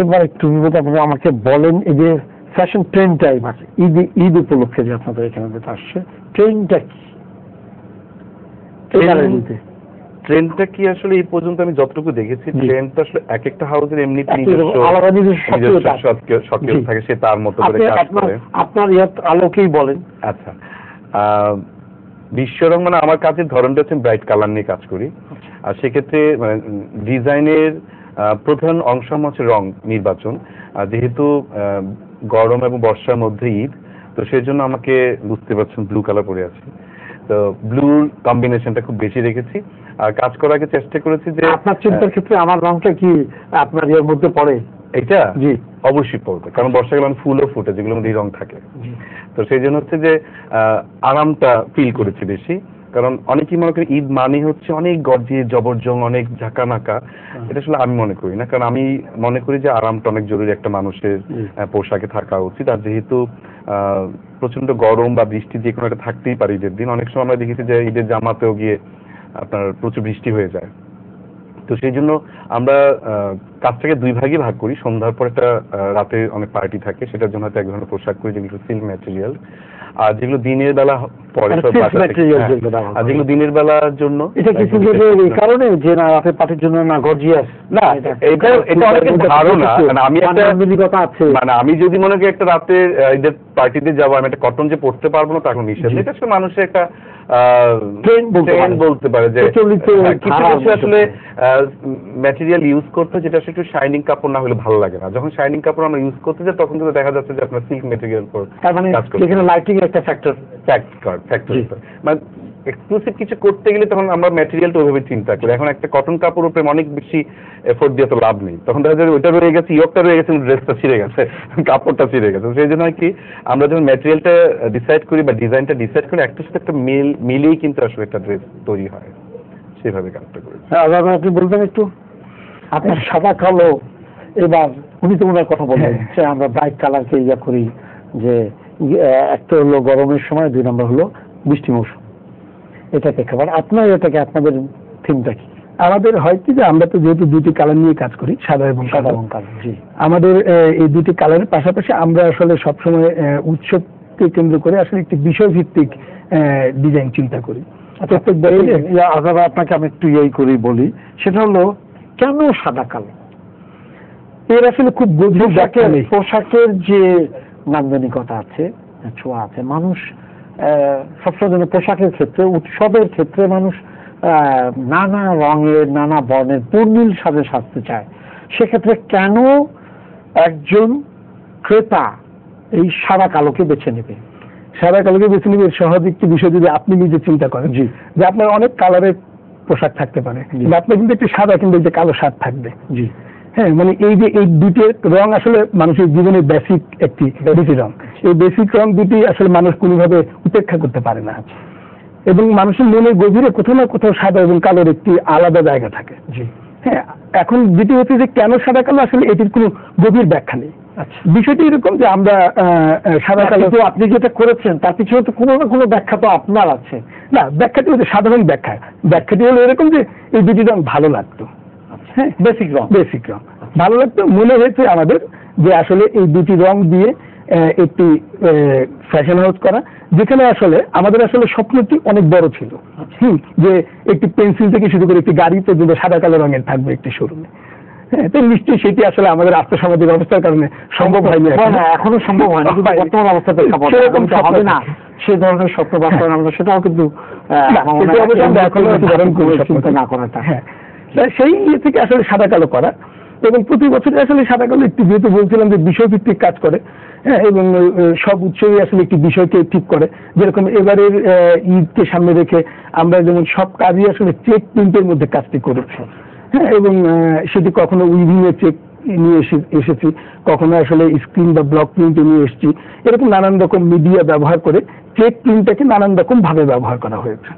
এবার একটু আপনারা আমাকে বলেন, এই যে ফ্যাশন ট্রেন্ড টাইম আছে, ঈদ উপলক্ষে যে আপনাদের এখানে যেটা আসছে, ট্রেন্ডটা কি? ট্রেন্ডটা কি আসলে এই পর্যন্ত আমি যতটুকু দেখেছি, ট্রেন্ডটা আসলে এক একটা হাউসের এমনি সক্রিয় থাকে, সে তার মতো করে কাজ করে। আপনার আলোকেই বলেন। আচ্ছা, বিশ্বরং মানে আমার কাজের ধরনটা হচ্ছে ব্রাইট কালার নিয়ে কাজ করি। আর সেক্ষেত্রে মানে ডিজাইনের প্রধান অংশ হচ্ছে রং নির্বাচন। যেহেতু গরম এবং বর্ষার মধ্যে ঈদ, তো সেই জন্য আমাকে বুঝতে পারছেন ব্লু কালার পরে আছি, তো ব্লুর কম্বিনেশনটা খুব বেশি রেখেছি। আর কাজ করার আগে চেষ্টা করেছি যে আপনার চিন্তার ক্ষেত্রে আমার রংটা কি আপনার এর মধ্যে পড়ে? এটা জি অবশ্যই পড়বে, কারণ বর্ষাকালে ফুলও ফুটে যেগুলোর মধ্যে রং থাকে। তো সেই জন্য হচ্ছে যে আরামটা ফিল করেছি বেশি, কারণ অনেকেই মনে করি ঈদ মানে হচ্ছে অনেক গর্জিয়ে জবরজং, অনেক ঝাঁকানাকা। এটা আসলে আমি মনে করি না, কারণ আমি মনে করি যে আরামটা অনেক জরুরি একটা মানুষের পোশাকে থাকা উচিত। আর যেহেতু প্রচন্ড গরম বা বৃষ্টি যে কোনো একটা থাকতেই পারে ঈদের দিন, অনেক সময় আমরা দেখেছি যে ঈদের জামাতেও গিয়ে আপনার প্রচুর বৃষ্টি হয়ে যায়। তো সেই জন্য আমরা কাজটাকে দুই ভাগই ভাগ করি। সন্ধ্যার পর একটা রাতে অনেক পার্টি থাকে, সেটার জন্য হয়তো এক ধরনের পোশাক করি যেগুলো সিল্ক ম্যাটেরিয়াল, আর যেগুলো দিনের বেলা পরে আর যেগুলো দিনের বেলার জন্য। এটা কিছু এই কারণে যে না রাতের পার্টির জন্য না গর্জিয়াস না, এটা অনেকের ধারণা। মানে আমি যদি মনে করি একটা রাতের ঈদের পার্টিতে যাবো, আমি একটা কটন যে পড়তে পারবো না, তখন নিষেধ। এটা আসলে মানুষের একটা ট্রেন্ড বলতে পারে যে কিছু কিছু আসলে ম্যাটেরিয়াল ইউজ করতে, যেটা আসলে একটু শাইনিং কাপড় না হলে ভালো লাগে না। যখন শাইনিং কাপড় আমরা ইউজ করতে যাই, তখন কিন্তু দেখা যাচ্ছে যে আপনার সিল্ক ম্যাটেরিয়াল কাজ করছে। এখানে লাইটিং একটা ফ্যাক্টর মানে এক্সক্লুসিভ কিছু করতে গেলে তখন আমরা ম্যাটেরিয়ালটা ওইভাবে চিন্তা করি। এখন একটা কটন কাপড় উপরে অনেক বেশি এফোর্ট দিয়ে তো লাভ নেই, তখন দেখা যায় ওইটা রয়ে গেছে, ইয়কটা রয়ে গেছে, ড্রেসটা ছিঁড়ে গেছে, কাপড়টা ছিঁড়ে গেছে। সেই জন্য কি আমরা যখন ম্যাটেরিয়ালটা ডিসাইড করি বা ডিজাইনটা ডিসাইড করি, একটার সাথে একটা মিলেই কিন্তু আসলে একটা ড্রেস তৈরি হয়, সেভাবে কাজটা করি। আপনি বলবেন একটু আপনার সাদা কালো, এবার উনি তো ওনার কথা বলবেন যে আমরা ব্রাইট কালারকে ইয়া করি, যে একটা হলো গরমের সময়, 2 নম্বর হলো বৃষ্টি মৌসুম, এটাকে খাবার আপনার এটাকে আপনাদের থিমটা কি? আমাদের হয় কি যে আমরা তো যেহেতু দুটি কালার নিয়ে কাজ করি, সাদা এবং কালো, আমাদের এই দুটি কালারের পাশাপাশি আমরা আসলে সবসময় উৎসবকে কেন্দ্র করে আসলে একটি বিষয় ভিত্তিক ডিজাইন চিন্তা করি। আপনাকে আমি একটু ইয়ে করি বলি, সেটা হলো কেন সাদা কালো? এর আসলে খুব গভীর পোশাকের যে নান্দনিকতা আছে, ছোঁয়া আছে, মানুষ সবসময় পোশাকের ক্ষেত্রে, উৎসবের ক্ষেত্রে মানুষ নানা রঙের, নানা বর্ণের পূর্ণিল সাজে সাজতে চায়। সেক্ষেত্রে কেন একজন ক্রেতা এই সাদা কালোকে বেছে নেবে? সাদা কালোকে বেছে নেবে সহজ একটি বিষয় যদি আপনি নিজে চিন্তা করেন, যে আপনার অনেক কালারের পোশাক থাকতে পারে, আপনার কিন্তু একটি সাদা কিন্তু একটি কালো শার্ট থাকবে। হ্যাঁ, মানে এই যে এই দুটি রং আসলে মানুষের জীবনের বেসিক একটি দুটি রং, এই বেসিক রং দুটি আসলে মানুষ কোনোভাবে উপেক্ষা করতে পারে না, এবং মানুষের মনের গভীরে কোথাও না কোথাও সাদা এবং কালোর একটি আলাদা জায়গা থাকে। হ্যাঁ, এখন যেটি হচ্ছে যে কেন সাদা কালো, আসলে এটির কোনো গভীর ব্যাখ্যা নেই। বিষয়টি এরকম যে আমরা সাদা কালো, আপনি যেটা করেছেন তার পিছনে তো কোনো না কোনো ব্যাখ্যা তো আপনার আছে। না, ব্যাখ্যাটি হচ্ছে সাধারণ ব্যাখ্যাটি হলো এরকম যে এই দুটি রং ভালো লাগতো। হ্যাঁ, বেসিক রং ভালো লাগতো, মনে হয়েছে আমাদের যে আসলে এই দুটি রং দিয়ে একটি ফ্যাশন হাউস করা, যেখানে আসলে আমাদের আসলে স্বপ্নটি অনেক বড় ছিল, যে একটি পেন্সিল থেকে শুরু করে একটি গাড়ি পর্যন্ত সাদা কালো রঙের থাকবে একটি শোরুমে। হ্যাঁ, তো নিশ্চয়ই সেটি আসলে আমাদের আর্থসামাজিক অবস্থার কারণে সম্ভব হয়নি, এখনো সম্ভব হয়নি, বর্তমান অবস্থাতে হবে না সে ধরনের স্বপ্ন বাস্তবায়ন আমরা সেটাও কিন্তু না করাটা। হ্যাঁ, সেই ইয়ে থেকে আসলে সাদা কালো করা, এবং প্রতি বছর আসলে সাদা কালো একটি, যেহেতু বলছিলাম যে বিষয়ভিত্তিক কাজ করে, হ্যাঁ, এবং সব উৎসবই আসলে একটি বিষয়কে ঠিক করে। যেরকম এবারের ঈদকে সামনে রেখে আমরা যেমন সব কাজই আসলে চেক প্রিন্টের মধ্যে কাজটি করেছি। হ্যাঁ, এবং সেটি কখনো উইভিং এ চেক নিয়ে এসেছি, কখনো আসলে স্ক্রিন বা ব্লক প্রিন্টে নিয়ে এসেছি। এরকম নানান রকম মিডিয়া ব্যবহার করে চেক প্রিন্টটাকে নানান রকম ভাবে ব্যবহার করা হয়েছে।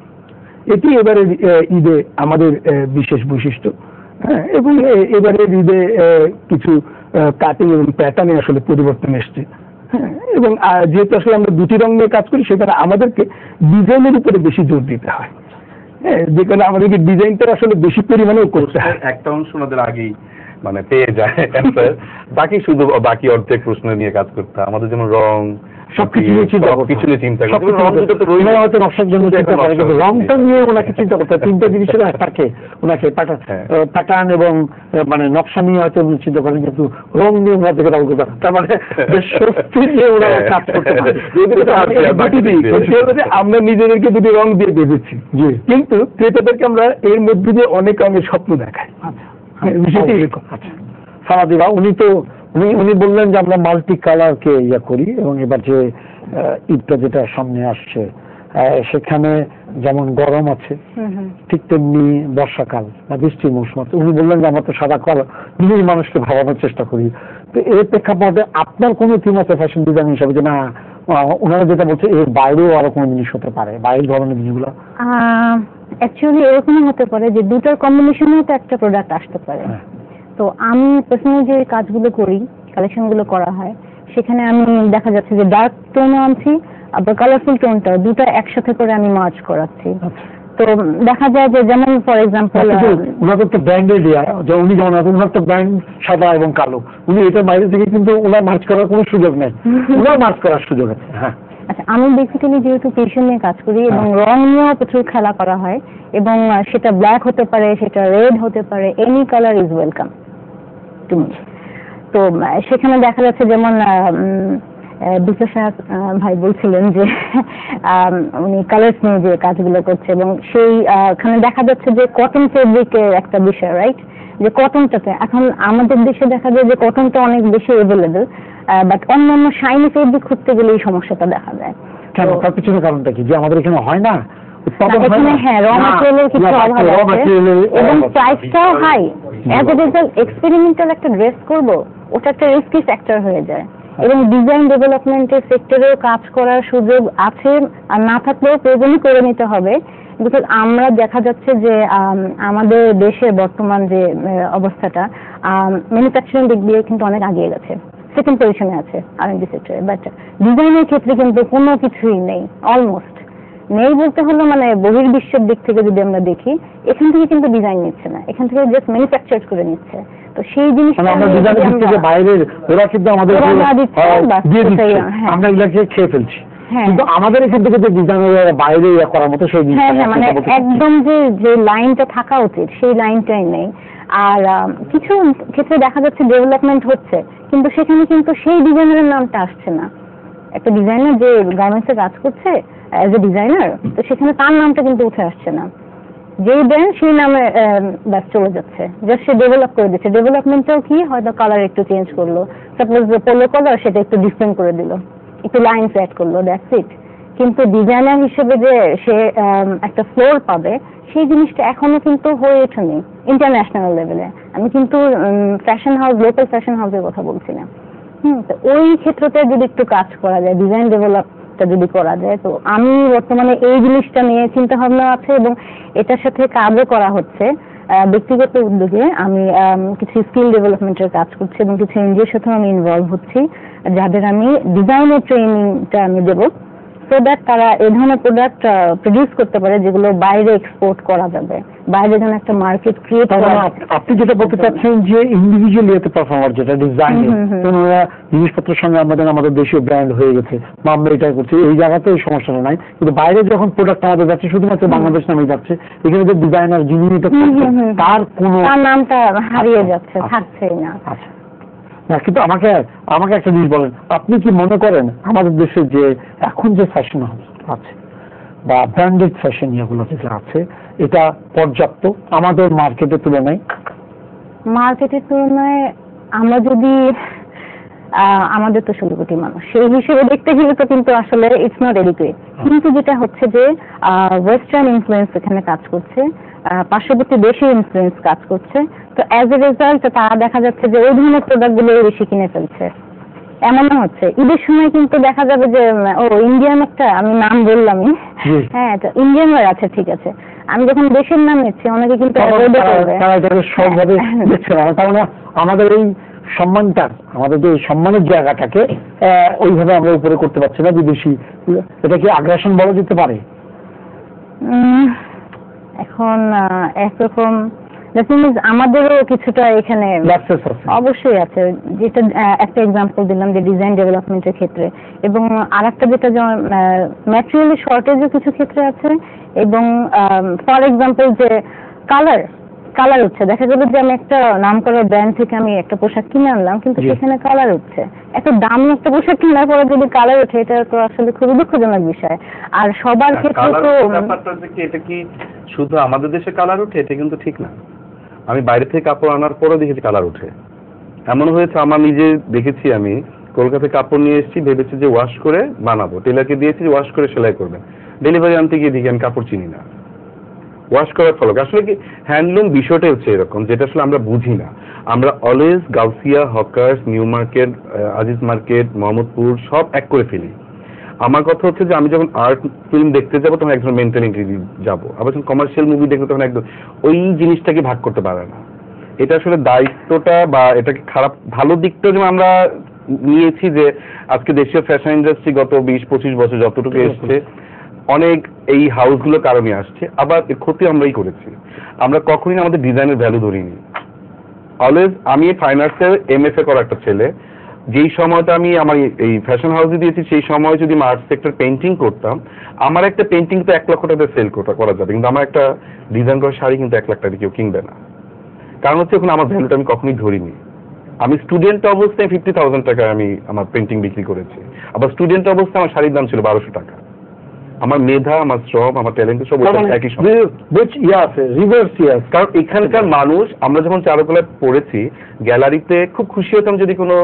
এটি এবারের ঈদে আমাদের বিশেষ বৈশিষ্ট্য। হ্যাঁ, এবং এবারের ঈদে কিছু কাটিং এবং প্যাটার্নে আসলে পরিবর্তন এসছে। হ্যাঁ, এবং যেহেতু আসলে আমরা দুটি রং নিয়ে কাজ করি, সেখানে আমাদেরকে ডিজাইনের উপরে বেশি জোর দিতে হয়। হ্যাঁ, যেখানে আমাদেরকে ডিজাইনটা আসলে বেশি পরিমাণেও করতে হয়। একটা অংশ আমাদের আগেই মানে পেয়ে যায় অ্যান্সার, বাকি অর্ধেক প্রশ্ন নিয়ে কাজ করতে হয়। আমাদের যেমন রং সবকিছু নিয়ে চিন্তা করতে হয়তো নকশার জন্য চিন্তা করে, কিন্তু রংটা নিয়ে ওনাকে চিন্তা করতে হয়। তিনটা জিনিসের থাকে ওনাকে, প্যাটার্ন এবং মানে নকশা নিয়ে হয়তো উনি চিন্তা করেন, কিন্তু রং নিয়ে ওনার থেকে অভিজ্ঞতা, তার মানে বেশ স্বস্তি নিয়ে ওরা কাজ করতে পারে। আমরা নিজেদেরকে দুটি রং দিয়ে বেঁধেছি, কিন্তু ক্রেতাদেরকে আমরা এর মধ্যে দিয়ে অনেক রঙের স্বপ্ন দেখাই। আচ্ছা, সারাদিবা উনি বললেন যে আমরা মাল্টি কালারকে ইয়া করি, এবং এবার যে ঈদটা যেটা সামনে আসছে সেখানে যেমন গরম আছে ঠিক তেমনি বর্ষাকাল বা বৃষ্টির মৌসুম আছে। উনি বললেন যে আমরা তো সাদা কালো নিজেই মানুষকে ভাবানোর চেষ্টা করি। তো এর প্রেক্ষাপটে আপনার কোনো থিম আছে ফ্যাশন ডিজাইন হিসাবে, যে না ওনারা যেটা বলছে এর বাইরেও আরো কোনো জিনিস হতে পারে, বাইরের ধরনের জিনিসগুলো? অ্যাকচুয়ালি এরকমও হতে পারে যে দুটোর কম্বিনেশনেও তো একটা প্রোডাক্ট আসতে পারে। তো আমি পার্সোনালি যে কাজগুলো করি, কালেকশনগুলো করা হয়, সেখানে আমি দেখা যাচ্ছে যে ডার্ক টোনও আনছি, আবার কালারফুল টোনটা দুটো একসাথে করে আমি মার্চ করাচ্ছি। তো দেখা যায় যে যেমন ফর এক্সাম্পল ওনার তো ব্র্যান্ডের দেওয়া, উনি যেমন ওনার তো ব্র্যান্ড সাদা এবং কালো, উনি এটার বাইরে থেকে কিন্তু ওনার মার্চ করার কোনো সুযোগ নেই, ওনার মার্চ করার সুযোগ আছে। হ্যাঁ, আচ্ছা, আমি বেসিক্যালি যেহেতু পেশন নিয়ে কাজ করি এবং রং নিয়েও প্রচুর খেলা করা হয়, এবং সেটা ব্ল্যাক হতে পারে, সেটা রেড হতে পারে, any colour is welcome to me. তো সেখানে দেখা যাচ্ছে যেমন ভাই বলছিলেন যে উনি কালার্স নিয়ে যে কাজগুলো করছে, এবং সেইখানে দেখা যাচ্ছে যে কটন ফেব্রিকের একটা বিষয়, রাইট? যে কটনটাতে এখন আমাদের দেশে দেখা যায় যে কটনটা অনেক বেশি এভেলেবেল, বাট অন্যান্য শাইনি ফেব্রিক খুঁজতে গেলে এই সমস্যাটা দেখা যায়। কেন, তার পিছনে কারণটা কি? যে আমাদের এখানে হয় না, হ্যাঁ, র ম্যাটেরিয়ালের কিছু অভাব আছে এবং প্রাইসটাও high. As a result experimental একটা ড্রেস করবো, ওটা একটা রিস্কি ফ্যাক্টর হয়ে যায়। এবং ডিজাইন ডেভেলপমেন্টের সেক্টরেও কাজ করার সুযোগ আছে, আর না থাকলেও প্রয়োজনই করে নিতে হবে। বিকজ আমরা দেখা যাচ্ছে যে আমাদের দেশের বর্তমান যে অবস্থাটা, ম্যানুফ্যাকচারিং দিক দিয়ে কিন্তু অনেক এগিয়ে গেছে, সেকেন্ড পজিশনে আছে R&D সেক্টরে, বাট ডিজাইনের ক্ষেত্রে কিন্তু কোনো কিছুই নেই, অলমোস্ট নেই বলতে হলো মানে বহির্বিশ্বের দিক থেকে যদি আমরা দেখি, এখান থেকে কিন্তু ডিজাইন নিচ্ছে না, এখান থেকে জাস্ট ম্যানুফ্যাকচার করে নিচ্ছে। তো সেই জিনিসটা বাইরের ওরা কিন্তু আমাদের আমরা এগুলোকে খেয়ে ফেলছি, কিন্তু আমাদের এখান থেকে যে ডিজাইন বাইরে করার মতো সেই জিনিস, হ্যাঁ মানে একদম যে লাইনটা থাকা উচিত সেই লাইনটাই নেই। আর কিছু ক্ষেত্রে দেখা যাচ্ছে ডেভেলপমেন্ট হচ্ছে, কিন্তু সেখানে কিন্তু সেই ডিজাইনারের নামটা আসছে না। একটা ডিজাইনার যে গার্মেন্টসে কাজ করছে অ্যাজ এ ডিজাইনার, তো সেখানে তার নামটা কিন্তু উঠে আসছে না। যেই ব্র্যান্ড সেই নামে ব্যাস চলে যাচ্ছে, জাস্ট সে ডেভেলপ করে দিচ্ছে। ডেভেলপমেন্টটাও কি, হয়তো কালার একটু চেঞ্জ করলো, সাপোজ পোলো কালার সেটা একটু ডিফারেন্ট করে দিল, একটু লাইনস অ্যাড করলো, দ্যাটস ইট। কিন্তু ডিজাইনার হিসেবে যে সে একটা ফ্লোর পাবে, সেই জিনিসটা এখনো কিন্তু হয়ে ওঠেনি ইন্টারন্যাশনাল লেভেলে। আমি কিন্তু ফ্যাশন হাউস, লোকাল ফ্যাশন হাউসের কথা বলছি না। তো ওই ক্ষেত্রতে যদি একটু কাজ করা যায়, ডিজাইন ডেভেলপটা যদি করা যায়, তো আমি বর্তমানে এই জিনিসটা নিয়ে চিন্তা ভাবনা আছে এবং এটার সাথে কাজও করা হচ্ছে। ব্যক্তিগত উদ্যোগে আমি কিছু স্কিল ডেভেলপমেন্টের কাজ করছি এবং কিছু এনজিওর সাথে আমি ইনভলভ হচ্ছি, যাদের আমি ডিজাইনের ট্রেনিংটা আমি দেবো, সো দ্যাট তারা এই ধরনের প্রোডাক্ট প্রডিউস করতে পারে যেগুলো বাইরে এক্সপোর্ট করা যাবে, বাইরে যেন একটা মার্কেট ক্রিয়েট করা। আপনি যেটা বলতে চাচ্ছেন যে ইন্ডিভিজুয়ালি এতে পারফর্মার যেটা ডিজাইন, জিনিসপত্রের সঙ্গে আমাদের দেশীয় ব্র্যান্ড হয়ে গেছে, আমরা এটা করছি, এই জায়গাতে এই সমস্যাটা নাই। কিন্তু বাইরে যখন প্রোডাক্ট আমাদের যাচ্ছে শুধুমাত্র বাংলাদেশ নামে যাচ্ছে, এখানে যে ডিজাইনার যিনি এটা তার কোনো নামটা হারিয়ে যাচ্ছে, থাকছেই না। আচ্ছা, কিন্তু আমাকে একটা জিনিস বলেন, আপনি কি মনে করেন আমাদের দেশে যে এখন যে ফ্যাশন হাউস আছে বা ব্র্যান্ডেড ফ্যাশন ইয়েগুলো যেটা আছে, এটা পর্যাপ্ত আমাদের মার্কেটের তুলনায়? মার্কেটের তুলনায় আমরা যদি আমাদের তো 16 কোটি মানুষ, সেই হিসেবে দেখতে গেলে তো কিন্তু আসলে ইটস নট এডিকুয়েট। কিন্তু যেটা হচ্ছে যে ওয়েস্টার্ন ইনফ্লুয়েন্স এখানে কাজ করছে, পার্শ্ববর্তী দেশের ইনফ্লুয়েন্স কাজ করছে, তো অ্যাজ এ রেজাল্ট তারা দেখা যাচ্ছে যে ওই ধরনের প্রোডাক্টগুলো বেশি কিনে ফেলছে। এমনও হচ্ছে ঈদের সময় কিন্তু দেখা যাবে যে ইন্ডিয়ান একটা, আমি নাম বললামই, হ্যাঁ তো ইন্ডিয়ান আছে, ঠিক আছে, আমি যখন দেশের নাম নিচ্ছি অনেকে কিন্তু সবভাবে দেখছে না, কারণ আমাদের এই সম্মানটা, আমাদের যে সম্মানের জায়গাটাকে ওইভাবে আমরা উপরে করতে পারছি না বিদেশি। এটা কি আগ্রাসন বলা যেতে পারে? এখন একরকম দ্য থিং ইজ আমাদেরও কিছুটা এখানে Lapses আছে। অবশ্যই আছে, যেটা একটা এক্সাম্পল দিলাম যে ডিজাইন ডেভেলপমেন্টের ক্ষেত্রে, এবং আরেকটা যেটা যেমন ম্যাটেরিয়ালের শর্টেজও কিছু ক্ষেত্রে আছে, এবং ফর এক্সাম্পল যে কালার উঠছে, দেখা গেল যে আমি একটা নামকরা ব্র্যান্ড থেকে আমি একটা পোশাক কিনে আনলাম, কিন্তু সেখানে কালার উঠছে। এত দামি একটা পোশাক কেনার পরে যদি কালার ওঠে, এটা তো আসলে খুবই দুঃখজনক বিষয়। আর সবার ক্ষেত্রে তো ব্যাপারটা যে কি, এটা কি শুধু আমাদের দেশে কালার ওঠে? এটা কিন্তু ঠিক না। আমি বাইরে থেকে কাপড় আনার পরও দেখেছি কালার ওঠে। এমন হয়েছে, আমার নিজে দেখেছি, আমি কলকাতায় কাপড় নিয়ে এসেছি, ভেবেছি যে ওয়াশ করে বানাবো, টেলারকে দিয়েছি ওয়াশ করে সেলাই করবে, ডেলিভারি আনতে গিয়ে দেখি আমি কাপড় চিনি না। ওয়াশ করার ফলক আসলে কি হ্যান্ডলুম বিষয়টা হচ্ছে এরকম, যেটা আসলে আমরা বুঝি না। আমরা always Gausia, hawkers, new market, Aziz market, Mohammadpur সব এক করে ফেলি। আমার কথা হচ্ছে যে আমি যখন আর্ট ফিল্ম দেখতে যাবো তখন একজন মেন্টালিটি যাবো, আবার যখন কমার্শিয়াল মুভি দেখবো তখন একদম ওই জিনিসটাকে ভাগ করতে পারে না। এটা আসলে দায়িত্বটা বা এটাকে খারাপ ভালো দিকটা যেমন আমরা নিয়েছি, যে আজকে দেশীয় ফ্যাশন ইন্ডাস্ট্রি গত 20-25 বছর যতটুকু এসছে, অনেক এই হাউসগুলোর কারণে আসছে, আবার এর ক্ষতি আমরাই করেছি। আমরা কখনোই আমাদের ডিজাইনের ভ্যালু ধরিনি। অলওয়েজ আমি ফাইন আর্টসের MFA করা একটা ছেলে, যেই সময়টা আমি আমার এই ফ্যাশন হাউসে দিয়েছি, সেই সময় যদি আমি আর্ট সেক্টর পেন্টিং করতাম, আমার একটা পেন্টিং তো 1 লক্ষ টাকা সেল করা যাবে, কিন্তু আমার একটা ডিজাইন করা শাড়ি কিন্তু 1 লাখ টাকা কেউ কিনবে না। কারণ হচ্ছে এখন আমার ভ্যালুটা আমি কখনোই ধরিনি। আমি স্টুডেন্ট অবস্থায় 50,000 টাকা আমি আমার পেন্টিং বিক্রি করেছি, আবার স্টুডেন্ট অবস্থায় আমার শাড়ির দাম ছিল 1200 টাকা। আমার মেধা, আমার শ্রম, আমার ট্যালেন্ট সব একই সঙ্গে। কারণ এখানকার মানুষ, আমরা যখন চারুকলায় পড়েছি, গ্যালারিতে খুব খুশি হতাম যদি কোনো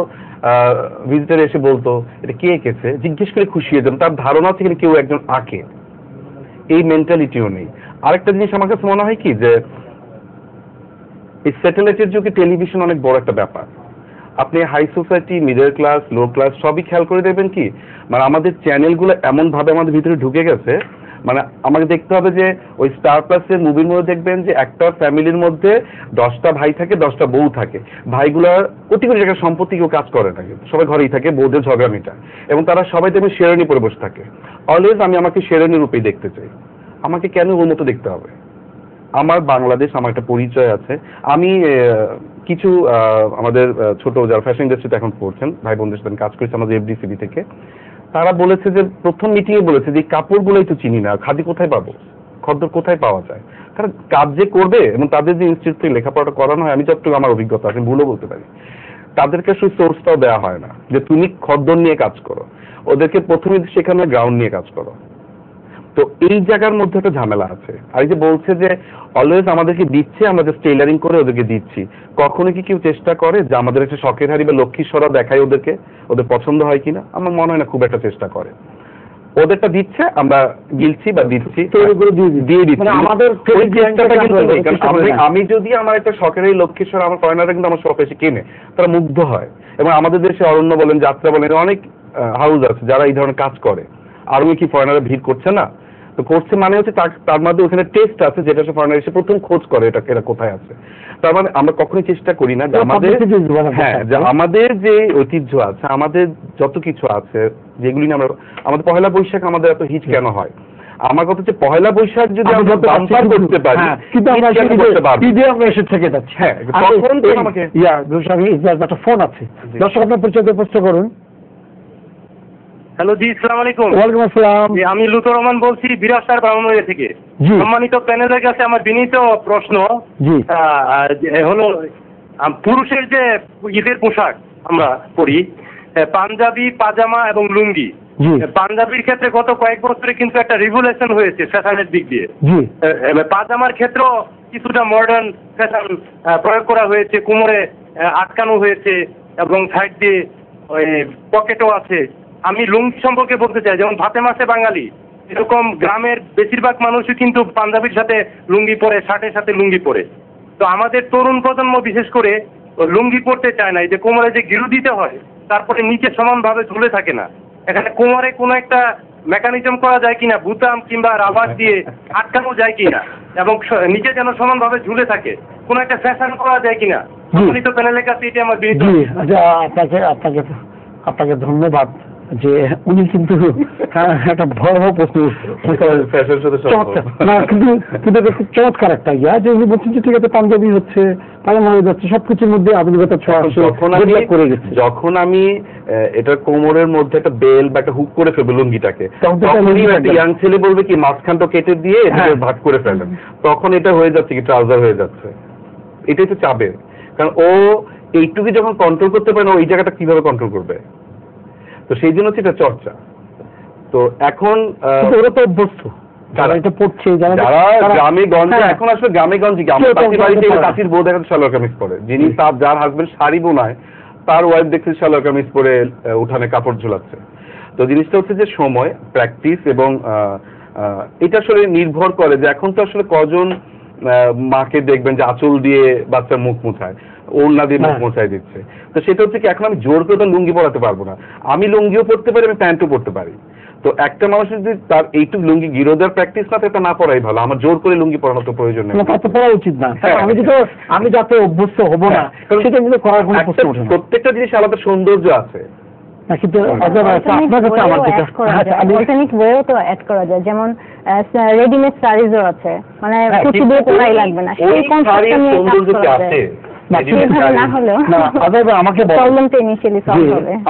ভিজিটার এসে বলতো এটা কে এঁকেছে, জিজ্ঞেস করে খুশি হতাম, তার ধারণা থেকে কেউ একজন আঁকে, এই মেন্টালিটিও নেই। আরেকটা জিনিস আমার কাছে মনে হয় কি, যে এই স্যাটেলাইটের যুগে টেলিভিশন অনেক বড় একটা ব্যাপার। আপনি high society, middle class, low class সবই খেয়াল করে দেখবেন কি, মানে আমাদের চ্যানেলগুলো এমন ভাবে আমাদের ভিতরে ঢুকে গেছে, মানে আমাকে দেখতে হবে যে ওই স্টার প্লাসের মুভির মধ্যে দেখবেন যে একটা ফ্যামিলির মধ্যে 10টা ভাই থাকে, 10টা বউ থাকে, ভাইগুলার কোটি কোটি টাকার সম্পত্তি, কেউ কাজ করে না, সবাই ঘরেই থাকে, বউদের ঝগড়া মিটা, এবং তারা সবাই দেখবেন শেরনি পরে বসে থাকে। অলওয়েজ আমি আমাকে শেরনি রূপেই দেখতে চাই, আমাকে কেন ওর মতো দেখতে হবে? আমার বাংলাদেশ, আমার একটা পরিচয় আছে। আমি কিছু আমাদের ছোট যারা ফ্যাশন ইন্ডাস্ট্রিতে এখন পড়ছেন ভাই বোনদের সাথে কাজ করেছি আমাদের FDCB থেকে, তারা বলেছে যে প্রথম মিটিংয়ে বলেছে যে কাপড়গুলোই তো চিনি না, খাদি কোথায় পাবো, খদ্দর কোথায় পাওয়া যায়। তারা কাজ যে করবে এবং তাদের যে ইনস্টিটিউট থেকে লেখাপড়াটা করানো হয়, আমি যতটুকু আমার অভিজ্ঞতা আছে, ভুলও বলতে পারি, তাদেরকে শুধু সোর্সটাও দেওয়া হয় না যে তুমি খদ্দর নিয়ে কাজ করো, ওদেরকে প্রথমে সেখানে গ্রাউন্ড নিয়ে কাজ করো। তো এই জায়গার মধ্যে একটা ঝামেলা আছে। আর এই যে বলছে যে অলওয়েজ আমাদেরকে দিচ্ছে, আমরা জাস্ট টেইলারিং করে ওদেরকে দিচ্ছি, কখনো কি কেউ চেষ্টা করে যে আমাদের একটা শখের হাড়ি বা লক্ষ্মীশ্বরা দেখায় ওদেরকে, ওদের পছন্দ হয় কিনা? আমার মনে হয় না খুব একটা চেষ্টা করে। ওদেরটা দিচ্ছে, আমরা গিলছি বা দিচ্ছি, দিয়ে দিচ্ছি, আমাদের চেষ্টাটা কিন্তু নেই। কারণ আমি যদি আমার একটা শখের এই লক্ষ্মীশ্বর, আমার ফরেনাররা কিন্তু আমার শখ এসে কেনে, তারা মুগ্ধ হয়। এবং আমাদের দেশে অরণ্য বলেন, যাত্রা বলেন, অনেক হাউস আছে যারা এই ধরনের কাজ করে। আর কি ফরেনাররা ভিড় করছে না? তো করছে মানে হচ্ছে তার মধ্যে ওখানে টেস্ট আছে, যেটা সে ফরেনার এসে প্রথম খোঁজ করে এটা এরা কোথায় আছে। তার মানে আমরা কখনোই চেষ্টা করি না যে আমাদের, হ্যাঁ, যে আমাদের যে ঐতিহ্য আছে, আমাদের যত কিছু আছে, যেগুলি নিয়ে আমরা, আমাদের পহেলা বৈশাখ আমাদের এত হিট কেন হয়? আমার কথা হচ্ছে পহেলা বৈশাখ যদি আমরা বাম্পার করতে পারি, কিন্তু আমরা ঈদে আমরা এসে থেকে যাচ্ছি। হ্যাঁ, তখন আমাকে একটা ফোন আছে, দর্শক আপনার পরিচয় দিয়ে প্রশ্ন করুন। হ্যালো জি, আসসালামু আলাইকুম। ওয়ালাইকুম আসসালাম। আমি লুতুর রহমান বলছি, বিরাজসার ব্রাহ্মণবাড়িয়া থেকে। সম্মানিত প্যানেলের কাছে আমার বিনীত প্রশ্ন হলো, পুরুষের যে ঈদের পোশাক আমরা পরি, পাঞ্জাবি, পাজামা এবং লুঙ্গি, পাঞ্জাবির ক্ষেত্রে গত কয়েক বছরে কিন্তু একটা রিভলিউশন হয়েছে ফ্যাশনের দিক দিয়ে। পাজামার ক্ষেত্রেও কিছুটা মডার্ন ফ্যাশন প্রয়োগ করা হয়েছে, কোমরে আটকানো হয়েছে এবং সাইড দিয়ে পকেটও আছে। আমি লুঙ্গি সম্পর্কে বলতে চাই, যেমন ভাতে মাসে বাঙালি, এরকম গ্রামের বেশিরভাগ মানুষই কিন্তু পাঞ্জাবির সাথে লুঙ্গি পরে, শার্টের সাথে লুঙ্গি পরে। তো আমাদের তরুণ প্রজন্ম বিশেষ করে লুঙ্গি পরতে চায় না, যে কোমরে যে গিরু দিতে হয়, তারপরে নিচে সমানভাবে ঝুলে থাকে না। এখানে কোমরে কোনো একটা মেকানিজম করা যায় কিনা, বুতাম কিংবা রাবার দিয়ে আটকানো যায় কিনা, এবং নিচে যেন সমানভাবে ঝুলে থাকে, কোনো একটা ফ্যাশন করা যায় কিনা। সম্মানিত প্যানেলের কাছে এটা আমার বিনীত। আপনাকে ধন্যবাদ যে উনি কিন্তু একটা ভয়াবহ প্রশ্ন চমৎকার না, কিন্তু কিন্তু এটা খুব চমৎকার একটা ইয়া যে উনি বলছেন যে ঠিক আছে পাঞ্জাবি হচ্ছে, পায়জামা হয়ে যাচ্ছে, সবকিছুর মধ্যে আধুনিকতার ছোঁয়া করে গেছে। যখন আমি এটার কোমরের মধ্যে একটা বেল বা একটা হুক করে ফেলবো লুঙ্গিটাকে, তখনই একটা ইয়াং ছেলে বলবে কি মাঝখানটা কেটে দিয়ে এটাকে ভাগ করে ফেলেন, তখন এটা হয়ে যাচ্ছে কি ট্রাউজার হয়ে যাচ্ছে। এটাই তো চাবে, কারণ ও এইটুকু যখন কন্ট্রোল করতে পারে না, ওই জায়গাটা কিভাবে কন্ট্রোল করবে? তো সেই জন্য হচ্ছে এটা চর্চা। তো এখন ওরা তো অভ্যস্ত, যারা এটা পড়ছে, যারা গ্রামে গঞ্জে, এখন আসলে গ্রামে গঞ্জে কাশির বউ দেখা সালোয়ার কামিজ পরে, যিনি তার যার হাজবেন্ড শাড়ি বোনায় তার ওয়াইফ দেখছে সালোয়ার কামিজ পরে উঠানে কাপড় ঝুলাচ্ছে। তো জিনিসটা হচ্ছে যে সময়, প্র্যাকটিস এবং এটা আসলে নির্ভর করে যে এখন তো আসলে কজন মাকে দেখবেন যে আঁচল দিয়ে বাচ্চার মুখ মুছায়, ওড়না দিয়ে মুখ মোছাই দিচ্ছে। তো সেটা হচ্ছে কি এখন আমি জোর করে তো লুঙ্গি পরাতে পারবো না, আমি লুঙ্গিও পরতে পারি, আমি প্যান্টও পরতে পারি। তো একটা মানুষের যদি তার এইটুকু লুঙ্গি গিরোদের প্র্যাকটিস না থাকে, না পরাই ভালো। আমার জোর করে লুঙ্গি পরানো তো প্রয়োজন নেই, পড়া উচিত না। আমি যাতে অভ্যস্ত হব না সেটা কিন্তু করার কোনো প্রশ্ন ওঠে না। প্রত্যেকটা জিনিস আলাদা সৌন্দর্য আছে। কিন্তু অর্গানিক ওয়েও তো অ্যাড করা যায়, যেমন রেডিমেড শাড়িজও আছে, মানে কুচি দিয়ে পরাই লাগবে না, সেই কনসেপ্টটা নিয়ে কাজ করা যায়।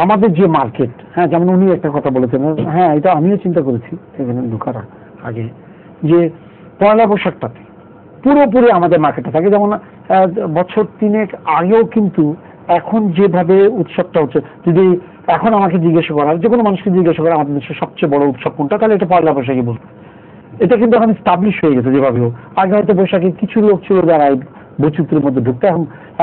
আমাদের যে মার্কেট, হ্যাঁ, যেমন উনি একটা কথা বলেছেন, হ্যাঁ এটা আমিও চিন্তা করেছি এখানে ঢোকার আগে, যে পয়লা বৈশাখটাতে পুরোপুরি আমাদের মার্কেটটা থাকে। যেমন বছর 3 আগেও কিন্তু এখন যেভাবে উৎসবটা হচ্ছে, যদি এখন আমাকে জিজ্ঞাসা করা, যে কোনো মানুষকে জিজ্ঞাসা করা আমাদের দেশের সবচেয়ে বড় উৎসব কোনটা, তাহলে এটা পয়লা বৈশাখী বলবো। এটা কিন্তু এখন স্টাবলিশ হয়ে গেছে যেভাবে হোক। আগে হয়তো বৈশাখী কিছু লোক ছিল যারা বৈচিত্র্যের মধ্যে ঢুকতে,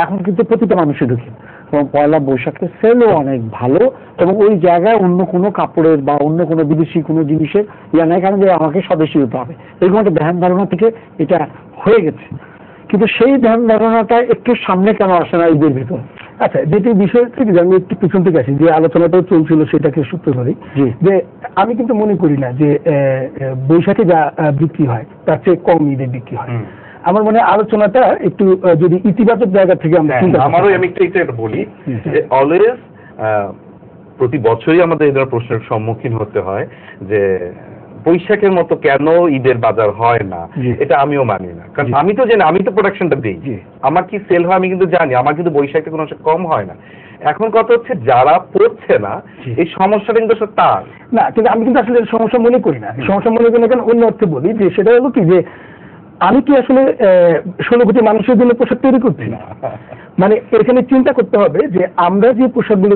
এখন কিন্তু প্রতিটা মানুষই ঢুকে। এবং পয়লা বৈশাখের সেলও অনেক ভালো, এবং ওই জায়গায় অন্য কোনো কাপড়ের বা অন্য কোনো বিদেশি কোনো জিনিসের ইয়া নাই, কারণ যে আমাকে স্বদেশী হতে হবে, এরকম একটা ধ্যান ধারণা থেকে এটা হয়ে গেছে। কিন্তু সেই ধ্যান ধারণাটা একটু সামনে কেন আসে না ঈদের ভিতর? আচ্ছা, যেটি বিষয় থেকে আমি একটু পিছন থেকে আসি, যে আলোচনাটাও চলছিল সেটাকে সূত্র ধরি, যে আমি কিন্তু মনে করি না যে বৈশাখে যা বিক্রি হয় তার চেয়ে কম ঈদে বিক্রি হয়। আমার মনে হয় আলোচনাটা একটু যদি ইতিবাচক জায়গা থেকে আমরা চিন্তা করি। আমারও আমি একটু বলি যে অলওয়েজ প্রতি বছরই আমাদের এই ধরনের প্রশ্নের সম্মুখীন হতে হয় যে বৈশাখের মতো কেন ঈদের বাজার হয় না। এটা আমিও মানি না, কারণ আমি তো জানি, আমি তো প্রোডাকশনটা দিই, আমার কি সেল হয় আমি কিন্তু জানি, আমার কিন্তু বৈশাখে কোনো কম হয় না। এখন কথা হচ্ছে যারা পড়ছে না, এই সমস্যাটা কিন্তু তার না, কিন্তু আমি কিন্তু আসলে সমস্যা মনে করি না। সমস্যা মনে করি না কেন, অন্য অর্থে বলি যে সেটা হলো কি, যে আমি কি আসলে 16 কোটি মানুষের জন্য পোশাক তৈরি করছি না। মানে এখানে চিন্তা করতে হবে যে আমরা যে পোশাকগুলো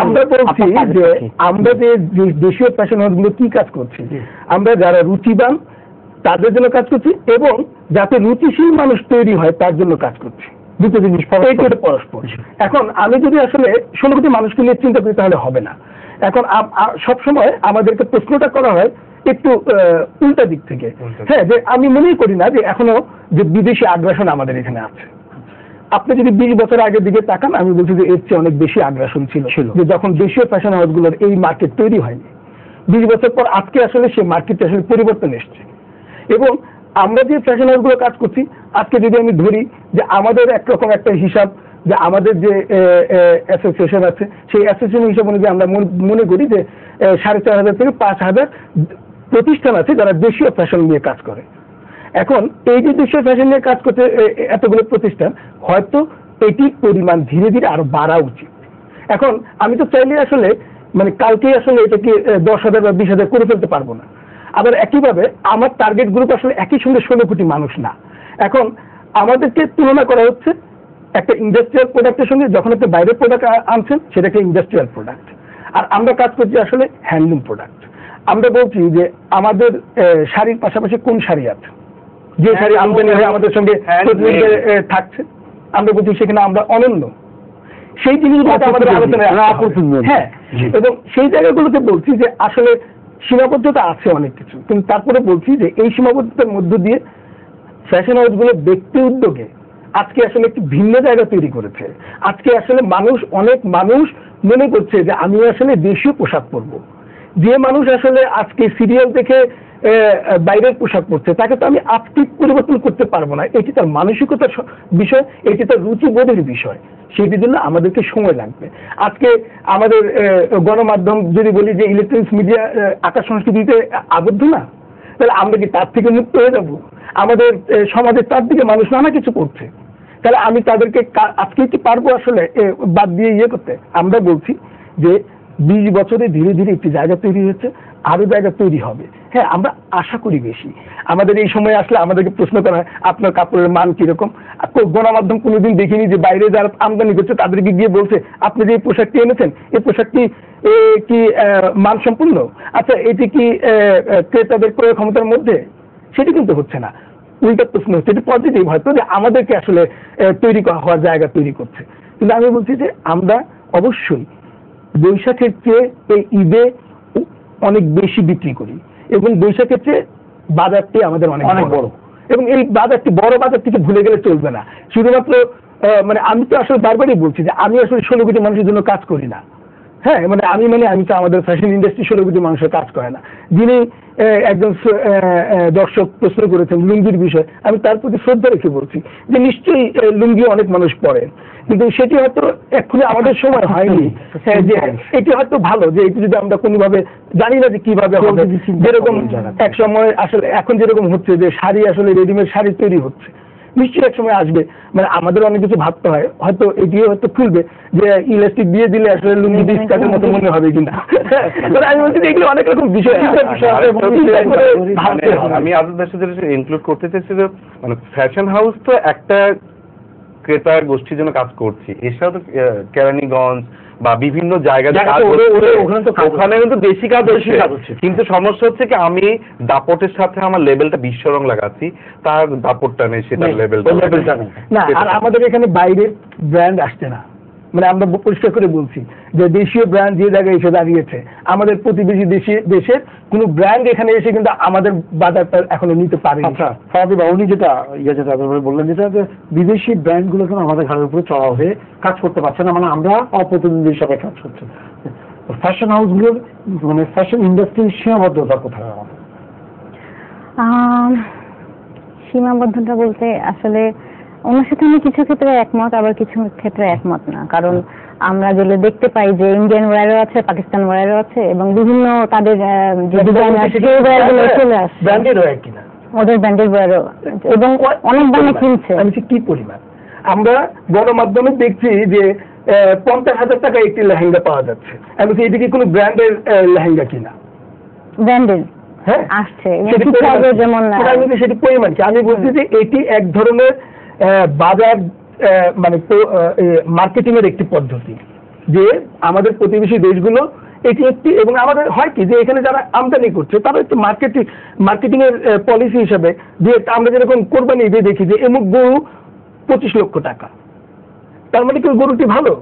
আমরা বলছি যে আমরা যে দেশীয় ফ্যাশন হাউসগুলো কি কাজ করছি, আমরা যারা রুচিবান তাদের জন্য কাজ করছি, এবং যাতে রুচিশীল মানুষ তৈরি হয় তার জন্য কাজ করছি। দুটো জিনিস পরস্পর। এখন আমি যদি আসলে 16 কোটি মানুষকে নিয়ে চিন্তা করি তাহলে হবে না। এখন সবসময় আমাদেরকে প্রশ্নটা করা হয় একটু উল্টা দিক থেকে, হ্যাঁ, যে আমি মনেই করি না যে এখনো যে বিদেশি আগ্রাসন আমাদের এখানে আছে। আপনি যদি 20 বছর আগের দিকে তাকান, আমি বলছি যে এর চেয়ে অনেক বেশি আগ্রাসন ছিল, যে যখন দেশীয় ফ্যাশন হাউসগুলোর এই মার্কেট তৈরি হয়নি। 20 বছর পর আজকে আসলে সেই মার্কেটে আসলে পরিবর্তন এসছে। এবং আমরা যে ফ্যাশন হাউসগুলো কাজ করছি, আজকে যদি আমি ধরি যে আমাদের একরকম একটা হিসাব, যে আমাদের যে অ্যাসোসিয়েশন আছে, সেই অ্যাসোসিয়েশন হিসাব অনুযায়ী আমরা মনে করি যে 4500 থেকে 5000 প্রতিষ্ঠান আছে যারা দেশীয় ফ্যাশন নিয়ে কাজ করে। এখন এই যে দেশীয় ফ্যাশন নিয়ে কাজ করতে এতগুলো প্রতিষ্ঠান, হয়তো এটির পরিমাণ ধীরে ধীরে আরো বাড়া উচিত। এখন আমি তো চাইলে আসলে মানে কালকেই আসলে এটাকে 10,000 বা 20,000 করে ফেলতে পারবো না। আবার একইভাবে আমার টার্গেট গ্রুপ আসলে একই সঙ্গে 16 কোটি মানুষ না। এখন আমাদেরকে তুলনা করা হচ্ছে একটা ইন্ডাস্ট্রিয়াল প্রোডাক্টের সঙ্গে। যখন একটা বাইরের প্রোডাক্ট আনছেন সেটাকে ইন্ডাস্ট্রিয়াল প্রোডাক্ট, আর আমরা কাজ করছি আসলে হ্যান্ডলুম প্রোডাক্ট। আমরা বলছি যে আমাদের শাড়ির পাশাপাশি কোন শাড়ি আছে, যে শাড়ি আমদানি হয়ে আমাদের সঙ্গে থাকছে, আমরা বলছি সেখানে আমরা অনন্য। সেই জিনিসগুলোতে আমাদের আলোচনায়, হ্যাঁ, এবং সেই জায়গাগুলোতে বলছি যে আসলে সীমাবদ্ধতা আছে অনেক কিছু, কিন্তু তারপরে বলছি যে এই সীমাবদ্ধতার মধ্য দিয়ে ফ্যাশন হাউসগুলো ব্যক্তি উদ্যোগে আজকে আসলে একটি ভিন্ন জায়গা তৈরি করেছে। আজকে আসলে অনেক মানুষ মনে করছে যে আমি আসলে দেশীয় পোশাক পরবো। যে মানুষ আসলে আজকে সিরিয়াল দেখে বাইরের পোশাক পরছে, তাকে তো আমি আজকে পরিবর্তন করতে পারবো না। এটি তার মানসিকতার বিষয়, এটি তার রুচিবোধের বিষয়। সেটির জন্য আমাদেরকে সময় লাগবে। আজকে আমাদের গণমাধ্যম যদি বলি যে ইলেকট্রনিক্স মিডিয়া আকার সংস্কৃতিতে আবদ্ধ না, তাহলে আমরা কি তার থেকে মুক্ত হয়ে যাব? আমাদের সমাজের তার দিকে মানুষ নানা কিছু করছে, তাহলে আমি তাদেরকে আজকে কি পারবো আসলে বাদ দিয়ে করতে? আমরা বলছি যে 20 বছরে ধীরে ধীরে একটি জায়গা তৈরি হচ্ছে, আরো জায়গা তৈরি হবে। হ্যাঁ, আমরা আশা করি বেশি। আমাদের এই সময় আসলে আমাদেরকে প্রশ্ন করা হয় আপনার কাপড়ের মান কিরকম। গণমাধ্যম কোনোদিন দেখিনি যে বাইরে যারা আমদানি করছে তাদেরকে গিয়ে বলছে আপনি যে পোশাকটি এনেছেন এই পোশাকটি কি মানসম্পন্ন, আচ্ছা এটি কি ক্রেতাদের ক্রয় ক্ষমতার মধ্যে? সেটি কিন্তু হচ্ছে না। উল্টা প্রশ্ন হচ্ছে, এটি পজিটিভ হয়তো যে আমাদেরকে আসলে তৈরি হওয়ার জায়গা তৈরি করছে। কিন্তু আমি বলছি যে আমরা অবশ্যই বৈশাখের চেয়ে এই ঈদে অনেক বেশি বিক্রি করি এবং বৈশাখের চেয়ে বাজারটি আমাদের অনেক বড়, এবং এই বাজারটি বড় বাজার থেকে ভুলে গেলে চলবে না। শুধুমাত্র মানে আমি তো আসলে বারবারই বলছি যে আমি আসলে 16 কোটি মানুষের জন্য কাজ করি না। হ্যাঁ, মানে আমি তো আমাদের ফ্যাশন ইন্ডাস্ট্রি 16 কোটি মানুষের কাজ করে না। যিনি একজন দর্শক প্রশ্ন করেছেন লুঙ্গির বিষয়, আমি তার প্রতি শ্রদ্ধা রেখে বলছি যে নিশ্চয়ই লুঙ্গি অনেক মানুষ পরেন, কিন্তু সেটি হয়তো এক্ষুনি আমাদের সময় হয়নি যে এটি হয়তো ভালো যে এটি যদি আমরা কোনোভাবে জানি না যে কিভাবে হবে। যেরকম এক সময় আসলে এখন যেরকম হচ্ছে যে শাড়ি আসলে রেডিমেড শাড়ি তৈরি হচ্ছে, নিশ্চয়ই এক সময় আসবে। মানে আমাদের অনেক কিছু ভাবতে হয়, হয়তো এটিও হয়তো খুলবে যে ইলাস্টিক দিয়ে দিলে আসলে লুঙ্গি ডিসকাটের মতো মনে হবে কিনা। আমি বলছি এগুলো অনেক রকম বিষয় আমি আপনাদের সাথে ইনক্লুড করতে চাইছি যে মানে ফ্যাশন হাউস তো একটা ক্রেতা গোষ্ঠীর জন্য কাজ করছি, এছাড়াও তো কেরানীগঞ্জ বা বিভিন্ন জায়গায় ওখানে কিন্তু বেশি কাজ হচ্ছে। কিন্তু সমস্যা হচ্ছে কি আমি দাপটের সাথে আমার লেভেলটা বিশ্ব রং লাগাচ্ছি, তার দাপটটা নেই, সেটা লেভেলটা না। আর আমাদের এখানে বাইরের ব্র্যান্ড আসছে না, মানে আমরা পরিষ্কার করে বলছি যে দেশীয় ব্র্যান্ড যে জায়গায় এসে দাঁড়িয়েছে, আমাদের প্রতিবেশী দেশের কোনো ব্র্যান্ড এখানে এসে কিন্তু আমাদের বাজারটা এখনো নিতে পারেনি। আচ্ছা ফারাবি বা উনি যেটা বললেন যেটা যে বিদেশি ব্র্যান্ডগুলো কিন্তু আমাদের ঘরের উপরে চড়া হয়ে কাজ করতে পারছে না, মানে আমরা অপ্রতিদ্বন্দ্বী হিসাবে কাজ করছি। ফ্যাশন হাউসগুলোর মানে ফ্যাশন ইন্ডাস্ট্রির সীমাবদ্ধতা কোথায়? আমাদের সীমাবদ্ধতা বলতে আসলে ওনার সাথে আমি কিছু ক্ষেত্রে একমত, আবার কিছু ক্ষেত্রে একমত না। কারণ আমরা যেগুলো দেখতে পাই যে ইন্ডিয়ান ওয়্যারও আছে, পাকিস্তান ওয়্যারও আছে, এবং বিভিন্ন তাদের যে ডিজাইন আছে সেই ওয়্যারগুলো চলে আসছে, ব্র্যান্ডেড ওয়্যার কিনা ওদের ব্র্যান্ডেড ওয়্যারও, এবং অনেক দামে কিনছে। আমি কি পরিমাণ আমরা গণমাধ্যমে দেখছি যে 50,000 টাকা একটি লেহেঙ্গা পাওয়া যাচ্ছে। আমি বলছি এদিকে কোনো ব্র্যান্ডের লেহেঙ্গা কিনা? ব্র্যান্ডেড হ্যাঁ আসছে, যেমন সেটি পরিমাণ কি? আমি বলছি যে এটি এক ধরনের বাজার মানে মার্কেটিং এর একটি পদ্ধতি, যে আমাদের প্রতিবেশী দেশগুলো এটি একটি, এবং আমাদের হয় কি যে এখানে যারা আমদানি করছে তারা একটু মার্কেটিং এর পলিসি হিসাবে যে আমরা যেরকম কোরবানি দিয়ে দেখি যে এমুক গরু 25 লক্ষ টাকা, তার মানে কি গরুটি ভালো?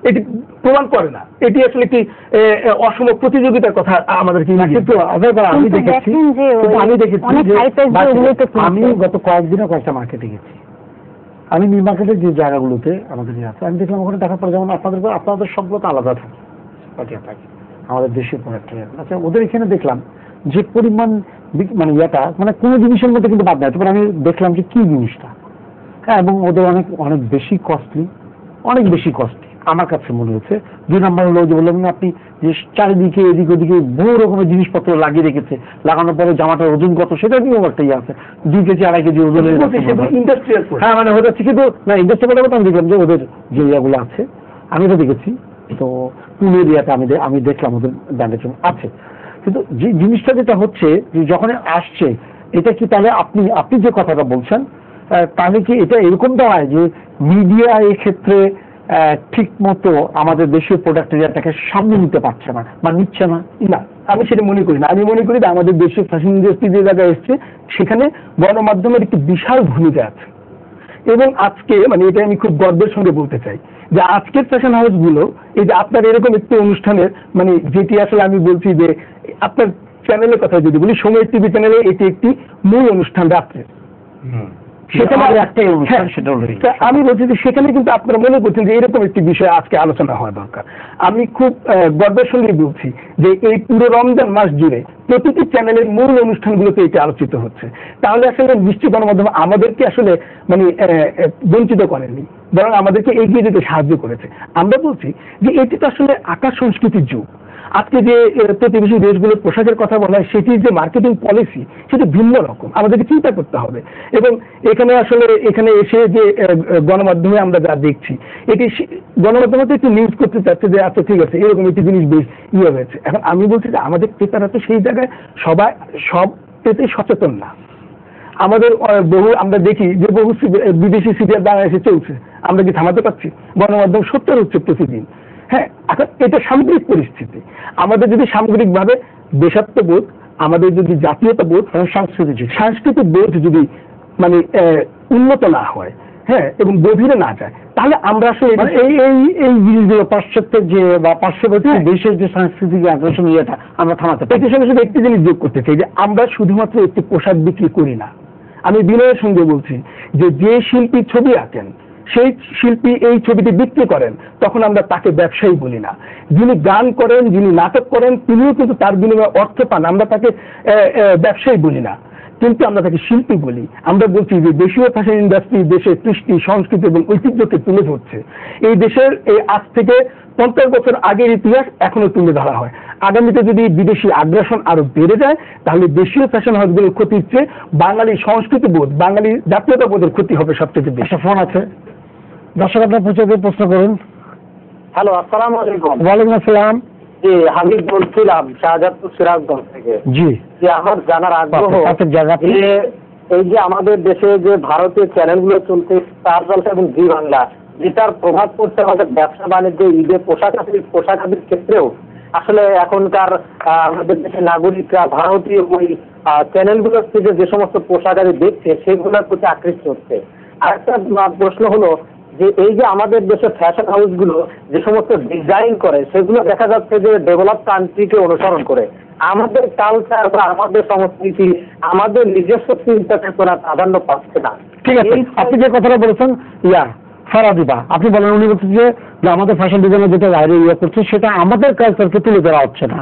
এটি প্রমাণ করে না, এটি আসলে একটি অসম প্রতিযোগিতার কথা আমাদেরকে আমি দেখেছি। আমি গত কয়েকদিনও কয়েকটা মার্কেটে গেছি, আমি নিউ মার্কেটের যে জায়গাগুলোতে আমাদের আছে আমি দেখলাম ওখানে দেখার পরে যেমন আপনাদের সবগুলো তো আলাদা থাকে, থাকে আমাদের দেশের প্রোডাক্ট। আচ্ছা ওদের এখানে দেখলাম যে পরিমাণ মানে ইয়েটা মানে কোনো জিনিসের মধ্যে কিন্তু বাদ দেয়। তারপরে আমি দেখলাম যে কি জিনিসটা, হ্যাঁ, এবং ওদের অনেক বেশি কস্টলি, অনেক বেশি কস্টলি আমার কাছে মনে হচ্ছে। 2 নম্বর হলো যে বললাম না আপনি যে চারিদিকে এদিক ওদিকে বহু রকমের জিনিসপত্র লাগিয়ে রেখেছে, লাগানোর পরে জামাটার ওজন কত সেটা নিয়েও একটা ইয়ে আছে, 2 কেজি 2.5 কেজি ওজনের ইন্ডাস্ট্রিয়াল। হ্যাঁ মানে হয়ে যাচ্ছে, কিন্তু না ইন্ডাস্ট্রিয়াল কথা আমি দেখলাম যে ওদের যে ইয়েগুলো আছে আমি এটা দেখেছি। তো পুনের ইয়েতে আমি দেখলাম ওদের ব্র্যান্ডের জন্য আছে, কিন্তু যে জিনিসটা যেটা হচ্ছে যে যখন আসছে এটা কি তাহলে আপনি যে কথাটা বলছেন তাহলে কি এটা এরকম দাঁড়ায় যে মিডিয়া এই ক্ষেত্রে ঠিক মতো আমাদের দেশীয় প্রোডাক্ট এরিয়াটাকে সামনে নিতে পারছে না বা নিচ্ছে না? না, আমি সেটা মনে করি না। আমি মনে করি যে আমাদের দেশীয় ফ্যাশন ইন্ডাস্ট্রি যে জায়গায় এসছে সেখানে গণমাধ্যমের একটি বিশাল ভূমিকা আছে, এবং আজকে মানে এটা আমি খুব গর্বের সঙ্গে বলতে চাই যে আজকের ফ্যাশন হাউসগুলো এই যে আপনার এরকম একটি অনুষ্ঠানের মানে যেটি আসলে আমি বলছি যে আপনার চ্যানেলের কথা যদি বলি, সময় টিভি চ্যানেলে এটি একটি মূল অনুষ্ঠান রাত্রে, আমি বলছি যে সেখানে কিন্তু আপনারা মনে করছেন যে এরকম একটি বিষয় আজকে আলোচনা হওয়া দরকার। আমি খুব গর্বের সঙ্গে বলছি যে এই পুরো রমজান মাস জুড়ে প্রতিটি চ্যানেলের মূল অনুষ্ঠানগুলোতে এটা আলোচিত হচ্ছে, তাহলে আসলে নিশ্চয়ই গণমাধ্যম আমাদেরকে আসলে মানে বঞ্চিত করেনি। বরং আমাদেরকে এগিয়ে যেতে সাহায্য করেছে। আমরা বলছি যে এটি তো আসলে আকাশ সংস্কৃতির যুগ। আজকে যে প্রতিবেশী দেশগুলোর পোশাকের কথা বলা হয়, সেটির যে মার্কেটিং পলিসি সেটা ভিন্ন রকম, আমাদেরকে চিন্তা করতে হবে। এবং এখানে এসে যে গণমাধ্যমে আমরা যা দেখছি, এটি গণমাধ্যমে তো একটু নিউজ করতে চাচ্ছে যে আচ্ছা ঠিক আছে এরকম একটি জিনিস বেশ হয়েছে। এখন আমি বলছি যে আমাদের ক্রেতারা তো সেই জায়গায় সব এতে সচেতন না। আমাদের আমরা দেখি যে বহু বিদেশি সিরিয়াল বাংলাদেশে চলছে, আমরা কি থামাতে পারছি? গণমাধ্যম সত্তর হচ্ছে প্রতিদিন। হ্যাঁ, এখন এটা সামগ্রিক পরিস্থিতি। আমাদের যদি সামগ্রিকভাবে দেশাত্মবোধ, আমাদের যদি জাতীয়তাবোধ, সাংস্কৃতিক বোধ যদি মানে উন্নত না হয়, হ্যাঁ, এবং গভীরে না যায়, তাহলে আমরা আসলে এই জিনিসগুলো পাশ্চাত্যের যে বা পার্শ্ববর্তী দেশের যে সাংস্কৃতিক আগ্রাসন ইয়েটা আমরা থামাতে পারি। এটির সঙ্গে একটি জিনিস যোগ করতে চাই যে আমরা শুধুমাত্র একটি পোশাক বিক্রি করি না। আমি বিনয়ের সঙ্গে বলছি যে শিল্পী ছবি আঁকেন, সেই শিল্পী এই ছবিটি বিক্রি করেন, তখন আমরা তাকে ব্যবসায়ী বলি না। যিনি গান করেন, যিনি নাটক করেন, তিনিও কিন্তু তার বিনিময়ে অর্থ পান, আমরা তাকে ব্যবসায়ী বলি না, কিন্তু আমরা তাকে শিল্পী বলি। আমরা বলছি যে দেশীয় ফ্যাশন ইন্ডাস্ট্রি দেশের কৃষ্টি, সংস্কৃতি এবং ঐতিহ্যকে তুলে ধরছে। এই দেশের এই আজ থেকে 50 বছর আগের ইতিহাস এখনো তুলে ধরা হয়। আগামীতে যদি বিদেশি আগ্রাসন আরো বেড়ে যায়, তাহলে দেশীয় ফ্যাশন হাউসগুলোর ক্ষতির চেয়ে বাঙালি সংস্কৃতি বোধ, বাঙালি জাতীয়তা বোধের ক্ষতি হবে সবচেয়ে বেশি। ফোন আছে, দর্শক আপনার প্রশ্ন করুন। হ্যালো, আসসালামু আলাইকুম। ওয়ালাইকুম আসসালাম। জি, হামিদ বলছিলাম শাহজাদপুর সিরাজগঞ্জ থেকে। জি, যে আমার জানার আগ্রহ যে এই যে আমাদের দেশে যে ভারতীয় চ্যানেলগুলো চলছে, স্টার জলসা এবং জি বাংলা, যেটার প্রভাব পড়ছে আমাদের ব্যবসা বাণিজ্য, ঈদে পোশাকাদির ক্ষেত্রেও। আসলে এখনকার আমাদের দেশের নাগরিকরা ভারতীয় ওই চ্যানেলগুলোর থেকে যে সমস্ত পোশাকাদি দেখছে সেগুলোর প্রতি আকৃষ্ট হচ্ছে। আরেকটা প্রশ্ন হলো যে এই যে আমাদের দেশের ফ্যাশন হাউসগুলো যে সমস্ত ডিজাইন করে, সেগুলো দেখা যাচ্ছে যে ডেভেলপ কান্ট্রিকে অনুসরণ করে। আমাদের কালচার বা আমাদের সংস্কৃতি, আমাদের নিজস্ব চিন্তা চেতনা প্রাধান্য পাচ্ছে না। ঠিক আছে, আপনি যে কথাটা বলেছেন ফারাদিবা, আপনি বলেন, উনি বলছেন যে আমাদের ফ্যাশন ডিজাইনার যেটা বাইরে করছে সেটা আমাদের কালচারকে তুলে ধরা হচ্ছে না।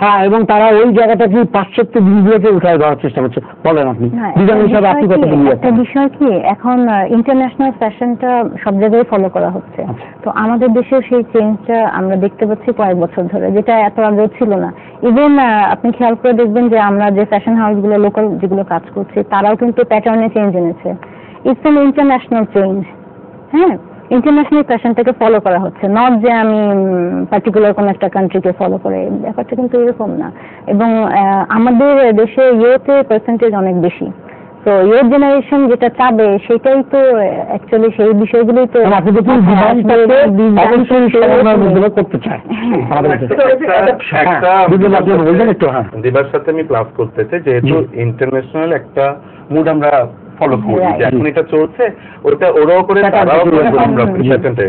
হ্যাঁ, এবং তারা ওই জায়গাটাকে পাশ্চাত্য জিনিসগুলোকে উঠায় দেওয়ার চেষ্টা করছে। বলেন আপনি ডিজাইন হিসাবে আপনি কত বলি? একটা বিষয় কি, এখন ইন্টারন্যাশনাল ফ্যাশনটা সব জায়গায় ফলো করা হচ্ছে। তো আমাদের দেশেও সেই চেঞ্জটা আমরা দেখতে পাচ্ছি কয়েক বছর ধরে, যেটা এত আগেও ছিল না। ইভেন আপনি খেয়াল করে দেখবেন যে আমরা যে ফ্যাশন হাউসগুলো লোকাল যেগুলো কাজ করছে, তারাও কিন্তু প্যাটার্নে চেঞ্জ এনেছে। It's an international change. হ্যাঁ, ইন্টারন্যাশনাল ফ্যাশনটাকে ফলো করা হচ্ছে, নট যে আমি পার্টিকুলার কোন একটা কান্ট্রিকে ফলো করে। ব্যাপারটা কিন্তু এরকম না। এবং আমাদের দেশে ইউথের পার্সেন্টেজ অনেক বেশি। তো ইউথ জেনারেশন যেটা চাবে সেটাই তো অ্যাকচুয়ালি সেই বিষয়গুলোই তো করতে চায়। দিবার সাথে আমি প্লাস করতে চাই, যেহেতু ইন্টারন্যাশনাল একটা মুড আমরা ফলো করি, এখন এটা চলছে, ওটা ওরাও করে তারাও আমরা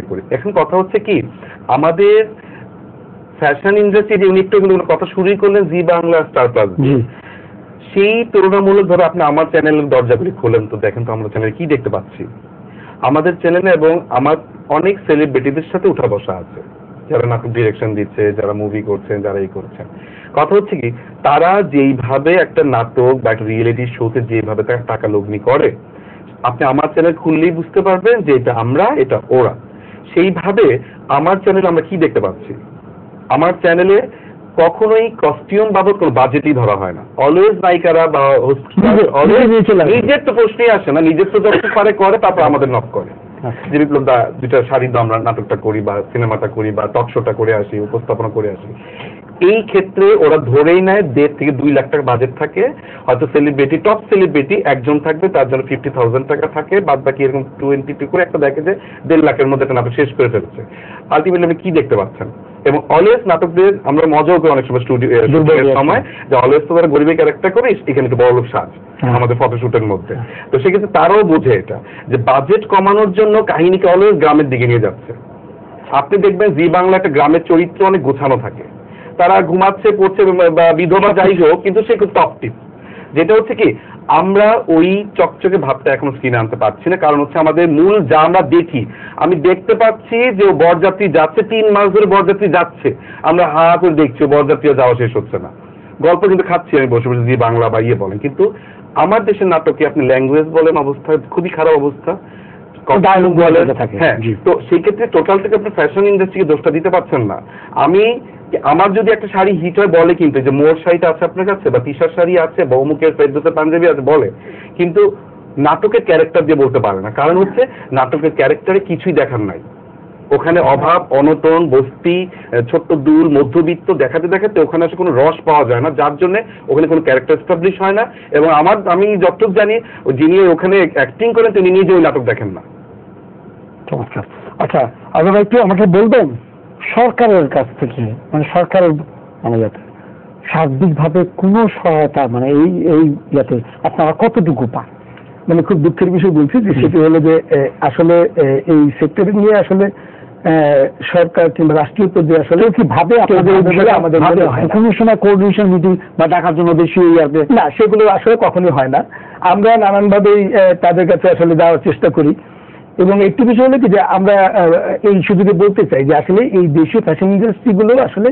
করি। এখন কথা হচ্ছে কি, আমাদের ফ্যাশন ইন্ডাস্ট্রি ইউনিটটা কিন্তু কথা শুরুই করলেন জি বাংলা, স্টার প্লাস। সেই তুলনামূলক ধরো আপনি আমার চ্যানেলের দরজাগুলি খোলেন তো দেখেন তো আমরা চ্যানেলে কি দেখতে পাচ্ছি। আমাদের চ্যানেলে এবং আমার অনেক সেলিব্রিটিদের সাথে উঠা বসা আছে, যারা নাটক ডিরেকশন দিচ্ছে, যারা মুভি করছেন, যারা এই করছেন। কথা হচ্ছে কি, তারা যেইভাবে একটা নাটক বা একটা রিয়েলিটি শোতে যেভাবে তারা টাকা লগ্নি করে, আপনি আমার চ্যানেল খুললেই বুঝতে পারবেন যে এটা আমরা, এটা ওরা। সেইভাবে আমার চ্যানেলে আমরা কি দেখতে পাচ্ছি, আমার চ্যানেলে কখনোই কস্টিউম বাবদ কোনো বাজেটই ধরা হয় না। অলওয়েজ নায়িকারা বা নিজের তো প্রশ্নই আসে না, নিজের তো যত পারে করে, তারপর আমাদের নক করে যে বিপ্লব দা দুইটা শাড়ি দাও, আমরা নাটকটা করি বা সিনেমাটা করি বা টক শোটা করে আসি, উপস্থাপনা করে আসি। এই ক্ষেত্রে ওরা ধরেই নেয় 1.5 থেকে 2 লাখ টাকা বাজেট থাকে। হয়তো সেলিব্রিটি, টপ সেলিব্রিটি একজন থাকবে, তার জন্য 50,000 টাকা থাকে, বাদ বাকি এরকম 22 করে একটা দেখে যে 1.5 লাখের মধ্যে একটা নাটক শেষ করে ফেলছে। আলটিমেটলি আপনি কি দেখতে পাচ্ছেন? এবং অলওয়েজ নাটকদের আমরা মজাও করি অনেক সময় স্টুডিওর সময়, যে অলওয়েজ তো তারা গরিবের ক্যারেক্টার করে এখানে একটু বড়লোক সাজ আমাদের ফটোশুটের মধ্যে। তো সেক্ষেত্রে তারাও বোঝে এটা, যে বাজেট কমানোর জন্য কাহিনীকে অলওয়েজ গ্রামের দিকে নিয়ে যাচ্ছে। আপনি দেখবেন জি বাংলা একটা গ্রামের চরিত্র অনেক গোছানো থাকে, তারা ঘুমাচ্ছে, পড়ছে বা বিধবা যাই হোক, কিন্তু সে খুব টপ টিপ। যেটা হচ্ছে কি, আমরা ওই চকচকে ভাবটা এখনো স্ক্রিনে আনতে পারছি না, কারণ হচ্ছে আমাদের মূল যা আমরা দেখি, আমি দেখতে পাচ্ছি যে ও বরযাত্রী যাচ্ছে, 3 মাস ধরে বরযাত্রী যাচ্ছে, আমরা হা করে দেখছি বরযাত্রীও যাওয়া শেষ হচ্ছে না। গল্প কিন্তু খাচ্ছি আমি বসে বসে, জি বাংলা বা ইয়ে বলেন, কিন্তু আমার দেশের নাটকে আপনি ল্যাঙ্গুয়েজ বলেন, অবস্থা খুবই খারাপ অবস্থা। ডায়লগ বলে থাকে। হ্যাঁ, তো সেই ক্ষেত্রে টোটাল থেকে আপনি ফ্যাশন ইন্ডাস্ট্রিকে দোষটা দিতে পারছেন না। আমার যদি একটা শাড়ি হিট হয় বলে, কিন্তু যে মোর শাড়িটা আছে আপনার কাছে, বা তিশার শাড়ি আছে, বা অমুকের ফেরদৌসের পাঞ্জাবি আছে বলে, কিন্তু নাটকের ক্যারেক্টার দিয়ে বলতে পারে না। কারণ হচ্ছে নাটকের ক্যারেক্টারে কিছুই দেখার নাই, ওখানে অভাব অনটন বস্তি ছোট্ট দুল মধ্যবিত্ত দেখাতে দেখাতে ওখানে আসলে কোনো রস পাওয়া যায় না, যার জন্য ওখানে কোনো ক্যারেক্টার এস্টাবলিশ হয় না। এবং আমি যতটুকু জানি যিনি ওখানে অ্যাক্টিং করেন তিনি নিজে ওই নাটক দেখেন না। চমৎকার। আচ্ছা, আপনারা একটু আমাকে বলবেন সরকারের কাছ থেকে, মানে সরকারের মানে সার্বিকভাবে কোনো সহায়তা মানে এই ইয়াতে আপনারা কতটুকু পান? মানে খুব দুঃখের বিষয় বলছি যে সেটি হলো যে আসলে এই সেক্টর নিয়ে আসলে সরকার কিংবা রাষ্ট্রীয় পর্যায়ে আসলে কি ভাবে আমাদের কোনো সময় কোঅর্ডিনেশন মিটিং বা ডাকার জন্য বেশি না, সেগুলো আসলে কখনোই হয় না। আমরা নানানভাবেই তাদের কাছে আসলে যাওয়ার চেষ্টা করি। এবং একটু বিষয় হলো কি যে আমরা এই সুযোগে বলতে চাই যে আসলে এই দেশীয় ফ্যাশন ইন্ডাস্ট্রিগুলো আসলে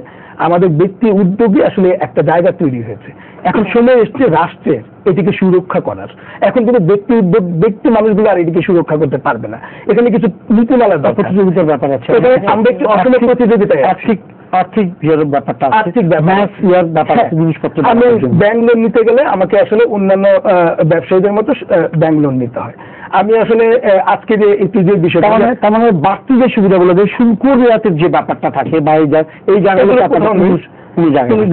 আমাদের ব্যক্তি উদ্যোগে আসলে একটা জায়গা তৈরি হয়েছে। এখন সময় এসছে রাষ্ট্রের এটিকে সুরক্ষা করার। এখন কিন্তু ব্যক্তি মানুষগুলো আর এটিকে সুরক্ষা করতে পারবে না। এখানে কিছু নীতিমালার প্রতিযোগিতার ব্যাপার আছে, আমরা একটু অসম প্রতিযোগিতায় আর্থিক ব্যাপারটা, আর্থিক ব্যাপার। জিনিসপত্র আমি ব্যাংক লোন নিতে গেলে আমাকে আসলে অন্যান্য ব্যবসায়ীদের মতো ব্যাংক লোন নিতে হয়। আমি আসলে আজকে যে এই বিষয়টা তার মানে বাড়তি যে সুবিধাগুলো যে শুল্ক রিয়াতের যে ব্যাপারটা থাকে বা এই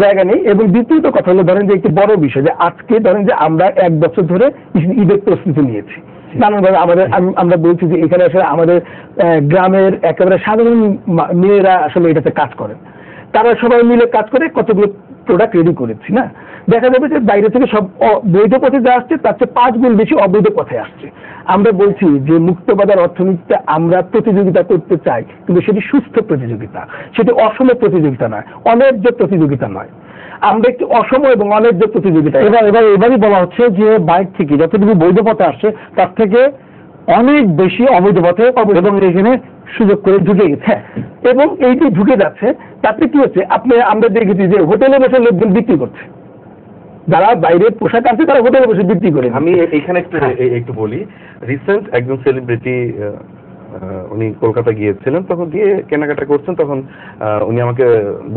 জায়গা নেই। এবং দ্বিতীয়ত কথা হলো ধরেন যে একটি বড় বিষয় যে আজকে ধরেন যে আমরা 1 বছর ধরে ঈদের প্রস্তুতি নিয়েছি নানানভাবে। আমরা বলছি যে এখানে আসলে আমাদের গ্রামের একেবারে সাধারণ মেয়েরা আসলে এটাতে কাজ করেন, তারা সবাই মিলে কাজ করে কতগুলো প্রোডাক্ট রেডি করেছি না। দেখা যাবে যে বাইরে থেকে সব বৈধ পথে যা আসছে তার চেয়ে 5 গুণ বেশি অবৈধ পথে আসছে। আমরা বলছি যে মুক্তবাজার অর্থনীতিতে আমরা প্রতিযোগিতা করতে চাই, কিন্তু সেটি সুস্থ প্রতিযোগিতা, সেটি অসম প্রতিযোগিতা নয়, অন্যায্য প্রতিযোগিতা নয়। আমরা একটি অসম এবং অন্যায্য প্রতিযোগিতা। এবারই বলা হচ্ছে যে বাইরে থেকে যতটুকু বৈধ পথে আসছে তার থেকে অনেক বেশি অবৈধ পথে এবং এখানে সুযোগ করে ঢুকে গেছে। এবং এই যে ঢুকে যাচ্ছে তাতে কি হচ্ছে, আমরা দেখেছি যে হোটেলে বসে লোকজন বিক্রি করছে, যারা বাইরে পোশাক আছে তারা হোটেলে বসে বিক্রি করে। আমি এখানে একটু বলি, রিসেন্ট একজন সেলিব্রিটি উনি কলকাতা গিয়েছিলেন, তখন গিয়ে কেনাকাটা করছেন, তখন উনি আমাকে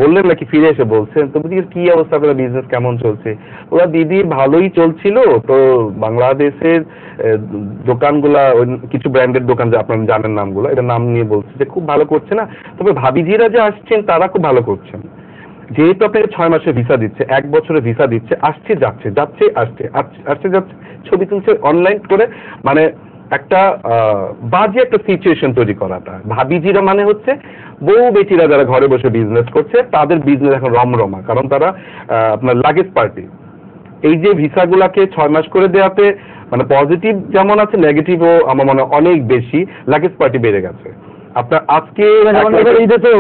বললেন নাকি ফিরে এসে বলছেন, তো বুঝি কি অবস্থা আপনার বিজনেস কেমন চলছে? ওরা দিদি ভালোই চলছিল, তো বাংলাদেশের দোকানগুলা কিছু ব্র্যান্ডের দোকান যে আপনারা জানেন নামগুলো, এটা নাম নিয়ে বলছে যে খুব ভালো করছে না, তবে ভাবিজিরা যে আসছেন তারা খুব ভালো করছেন। যেহেতু আপনাকে 6 মাসের ভিসা দিচ্ছে, 1 বছরের ভিসা দিচ্ছে, আসছে যাচ্ছে ছবি তুলছে অনলাইন করে, মানে একটা বাজে একটা সিচুয়েশন তৈরি করাটা। ভাবিজিরা মানে হচ্ছে বউ বেটিরা যারা ঘরে বসে বিজনেস করছে, তাদের বিজনেস এখন রমরমা, কারণ তারা আপনার লাগেজ পার্টি। এই যে ভিসাগুলাকে 6 মাস করে দেওয়াতে মানে পজিটিভ যেমন আছে, নেগেটিভও আমার মনে অনেক বেশি। লাগেজ পার্টি বেড়ে গেছে। আপনার আজকে ঈদে তো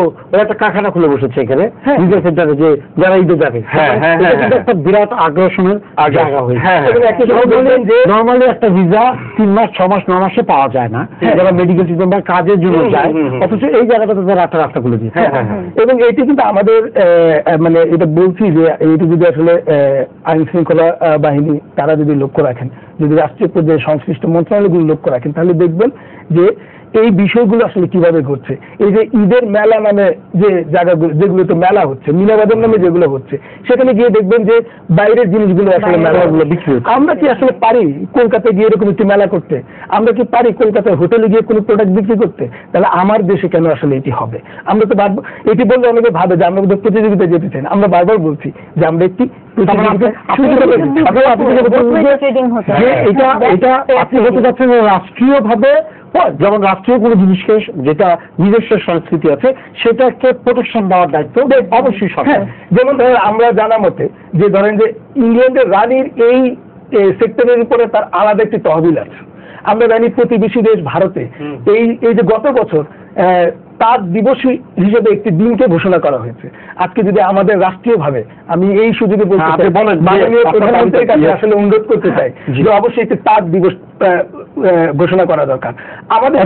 একটা কারখানা খুলে বসেছে এখানে ঈদের সেন্টারে, যে যারা ঈদে যাবে একটা বিরাট আগ্রাসনের জায়গা হয়েছে। নর্মালি একটা ভিসা 3 মাস 6 মাস 9 মাসে পাওয়া যায় না, যারা মেডিকেল ট্রিটমেন্ট বা কাজের জন্য যায়, অথচ এই জায়গাটাতে তারা রাস্তা খুলে দিচ্ছে। এবং এটি কিন্তু আমাদের মানে এটা বলছি যে এটি যদি আসলে আইন শৃঙ্খলা বাহিনী তারা যদি লক্ষ্য রাখেন, যদি রাষ্ট্রীয় পর্যায়ে সংশ্লিষ্ট মন্ত্রণালয়গুলো লক্ষ্য রাখেন, তাহলে দেখবেন যে এই বিষয়গুলো আসলে কিভাবে ঘটছে। এই যে ঈদের মেলা নামে যে জায়গাগুলো, যেগুলোতে মেলা হচ্ছে, মিনাবাজার নামে যেগুলো হচ্ছে, সেখানে গিয়ে দেখবেন যে বাইরের জিনিসগুলো আসলে মেলাগুলো বিক্রি হচ্ছে। আমরা কি আসলে পারি কলকাতায় গিয়ে এরকম একটি মেলা করতে? আমরা কি পারি কলকাতায় হোটেলে গিয়ে কোনো প্রোডাক্ট বিক্রি করতে? তাহলে আমার দেশে কেন আসলে এটি হবে? আমরা তো এটি বললে অনেকে ভাবে যে আমরা বোধহয় প্রতিযোগিতা যেতে চাই না। আমরা বারবার বলছি যে আমরা একটি রাষ্ট্রীয় ভাবে, যেমন রাষ্ট্রীয় কোনো জিনিসকে যেটা নিজস্ব সংস্কৃতি আছে সেটাকে প্রোটেকশন দেওয়ার দায়িত্ব অবশ্যই সরকার। যেমন ধরেন আমরা জানা মতে যে ধরেন যে ইংল্যান্ডের রানীর এই সেক্টরের উপরে তার আলাদা একটি তহবিল আছে। আমরা জানি প্রতিবেশী দেশ ভারতে এই যে গত বছর তাঁত দিবস হিসেবে একটি দিনকে ঘোষণা করা হয়েছে। আজকে যদি আমাদের রাষ্ট্রীয়ভাবে, আমি এই সুযোগে বলতে চাই, মাননীয় প্রধানমন্ত্রীর কাছে আসলে অনুরোধ করতে চাই যে অবশ্যই একটি তাঁত দিবস ঘোষণা করা দরকার। আমাদের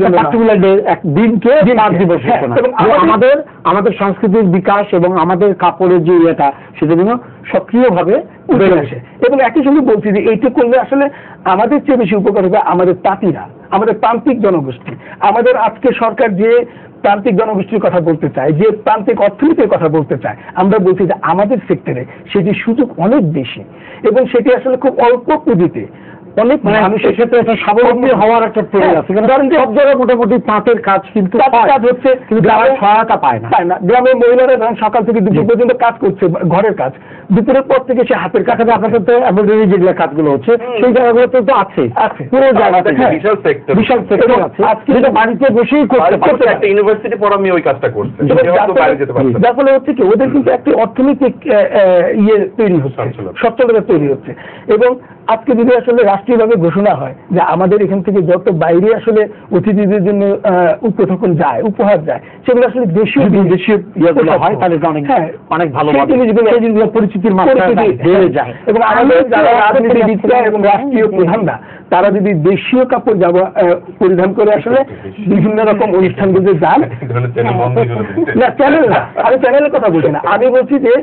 এক দিনকে তাঁত দিবস, আমাদের সংস্কৃতির বিকাশ এবং আমাদের কাপড়ের যে ইয়েটা সেটা যেন সক্রিয়ভাবে উঠে আসে। এবং একই সঙ্গে বলছি যে এইটা করলে আসলে আমাদের চেয়ে বেশি উপকার হবে আমাদের তাঁতিরা। আমাদের প্রান্তিক জনগোষ্ঠী, আমাদের আজকে সরকার যে প্রান্তিক জনগোষ্ঠীর কথা বলতে চায়, যে প্রান্তিক অর্থনীতির কথা বলতে চায়, আমরা বলছি যে আমাদের সেক্টরে সেটি সুযোগ অনেক বেশি এবং সেটি আসলে খুব অল্প পুঁজিতে অনেক মানুষের ক্ষেত্রে একটা স্বাবলম্বী হওয়ার একটা প্রয়োজন আছে। ধরেন সব জায়গায় মোটামুটি তাঁতের কাজ কিন্তু কাজ হচ্ছে, গ্রামের সহায়তা পায় না। গ্রামের মহিলারা ধরেন সকাল থেকে দুপুর পর্যন্ত কাজ করছে, ঘরের কাজ, দুপুরের পর থেকে সে হাতের কাজ। আপনাদের তো এমব্রয়ডারি যেগুলো কাজগুলো হচ্ছে সেই জায়গাগুলোতে তো আছে পুরো জায়গাতে বিশাল সেক্টর আছে, যেটা বাড়িতে বসেই করতে পারছে। একটা ইউনিভার্সিটি পড়া আমি ওই কাজটা করছে, যার ফলে হচ্ছে কি ওদের কিন্তু একটি অর্থনৈতিক ইয়ে তৈরি হচ্ছে, সচ্ছলতা তৈরি হচ্ছে। এবং আজকে যদি আসলে রাষ্ট্রীয়ভাবে ঘোষণা হয় যে আমাদের এখান থেকে যত বাইরে আসলে অতিথিদের জন্য উপঢৌকন যায়, উপহার যায়, সেগুলো আসলে দেশীয় হয়, তাহলে অনেক ভালো জিনিসগুলো পরিচিতির মাত্রা বেড়ে যায়। এবং আমাদের যারা রাজনীতিবিদরা এবং রাষ্ট্রীয় প্রধানরা তারা যদি দেশীয় কাপড় পরিধান করে আসলে বিভিন্ন রকম অনুষ্ঠানগুলোতে যান, না চ্যানেল না, আমি চ্যানেলের কথা বলছি না, আমি বলছি যে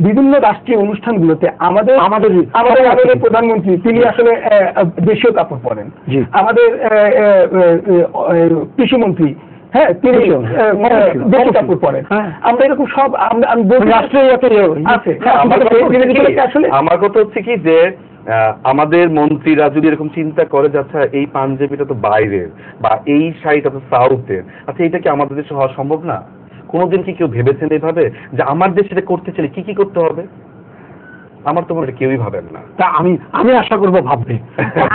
বিভিন্ন রাষ্ট্রীয় অনুষ্ঠানগুলোতে আমাদের প্রধানমন্ত্রী তিনি আসলে দেশীয় কাপড় পরেন, আমাদের কৃষিমন্ত্রী তিনি দেশীয় কাপড় পরেন, আমরা এরকম সব রাষ্ট্রীয় আছে। আমার কথা হচ্ছে কি যে আমাদের মন্ত্রীরা যদি এরকম চিন্তা করে যে আচ্ছা এই পাঞ্জাবিটা তো বাইরের বা এই শাড়িটা তো সাউথের, আচ্ছা এটা কি আমাদের দেশে হওয়া সম্ভব না? কোনোদিন কি কেউ ভেবেছেন এইভাবে যে আমার দেশে এটা করতে চাইলে কি কি করতে হবে? আমার তো মনে হয় কেউই ভাবেন না। তা আমি আশা করবো ভাববে।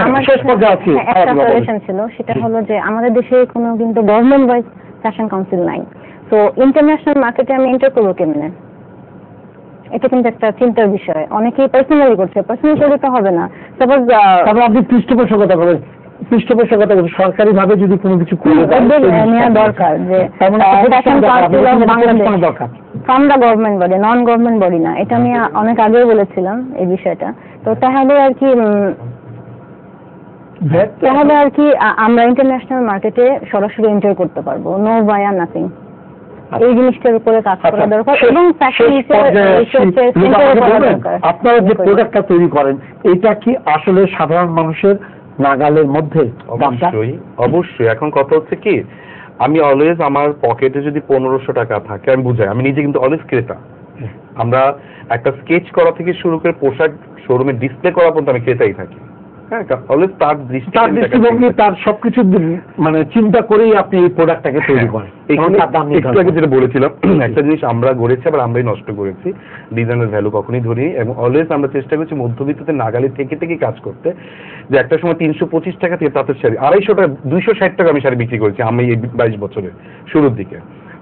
আমার শেষ পর্যায়ে আছে একটা সাজেশন ছিল, সেটা হলো যে আমাদের দেশে কোনো কিন্তু গভর্নমেন্ট ওয়াইজ ফ্যাশন কাউন্সিল নাই, তো ইন্টারন্যাশনাল মার্কেটে আমি এন্টার করবো কেমনে? এটা কিন্তু একটা চিন্তার বিষয়। অনেকেই পার্সোনালি করছে, পার্সোনালি করলে তো হবে না। সাপোজ আপনি পৃষ্ঠপোষকতা করেন, পৃষ্ঠপোষকতা সরকারি ভাবে যদি কোনো কিছু নেওয়া দরকার, যে fashion council of Bangladesh from the government body, non government body না। এটা আমি অনেক আগেও বলেছিলাম এই বিষয়টা। তো তাহলে আর কি আমরা ইন্টারন্যাশনাল মার্কেটে সরাসরি এন্টার করতে পারবো, নো ভায়া নাথিং। এই জিনিসটার উপরে কাজ করা দরকার এবং আপনারা যে প্রোডাক্টটা তৈরি করেন এটা কি আসলে সাধারণ মানুষের নাগালের মধ্যে? অবশ্যই। এখন কথা হচ্ছে কি, আমি অলওয়েজ আমার পকেটে যদি 1500 টাকা থাকে, আমি বুঝাই, আমি নিজে কিন্তু অলওয়েজ ক্রেতা। আমরা একটা স্কেচ করা থেকে শুরু করে পোশাক শোরুমে ডিসপ্লে করা পর্যন্ত আমি ক্রেতাই থাকি। তার দৃষ্টিভঙ্গি, তার সবকিছু মানে চিন্তা করেই আপনি এই প্রোডাক্টটাকে তৈরি করেন। একটু আগে যেটা বলেছিলাম, একটা জিনিস আমরা গড়েছি আবার আমরাই নষ্ট করেছি, ডিজাইনের ভ্যালু কখনই ধরি, এবং অলওয়েজ আমরা চেষ্টা করছি মধ্যবিত্তদের নাগালে থেকে কাজ করতে। যে একটা সময় 325 টাকা থেকে তাঁতের শাড়ি 250 টাকা 260 টাকা আমি শাড়ি বিক্রি করেছি আমি এই 22 বছরের শুরুর দিকে।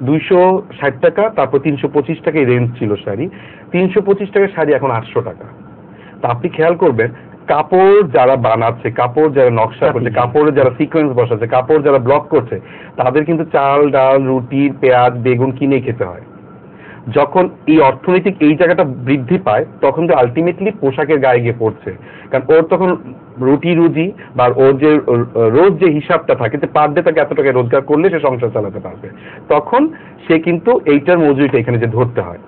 260 টাকা, তারপর 325 টাকায় রেঞ্জ ছিল শাড়ি। 325 টাকার শাড়ি এখন 800 টাকা। তা আপনি খেয়াল করবেন, কাপড় যারা বানাচ্ছে, কাপড় যারা নকশা করছে, কাপড়ে যারা সিকোয়েন্স বসাচ্ছে, কাপড় যারা ব্লক করছে, তাদের কিন্তু চাল ডাল রুটি পেঁয়াজ বেগুন কিনে খেতে হয়। যখন এই অর্থনৈতিক এই জায়গাটা বৃদ্ধি পায় তখন তো আলটিমেটলি পোশাকের গায়ে গিয়ে পড়ছে, কারণ ওর তখন রুটি রুজি বা ওর যে রোজ যে হিসাবটা থাকে যে পার ডে তাকে এত টাকা রোজগার করলে সে সংসার চালাতে পারবে, তখন সে কিন্তু এইটার মজুরিটা এখানে যে ধরতে হয়,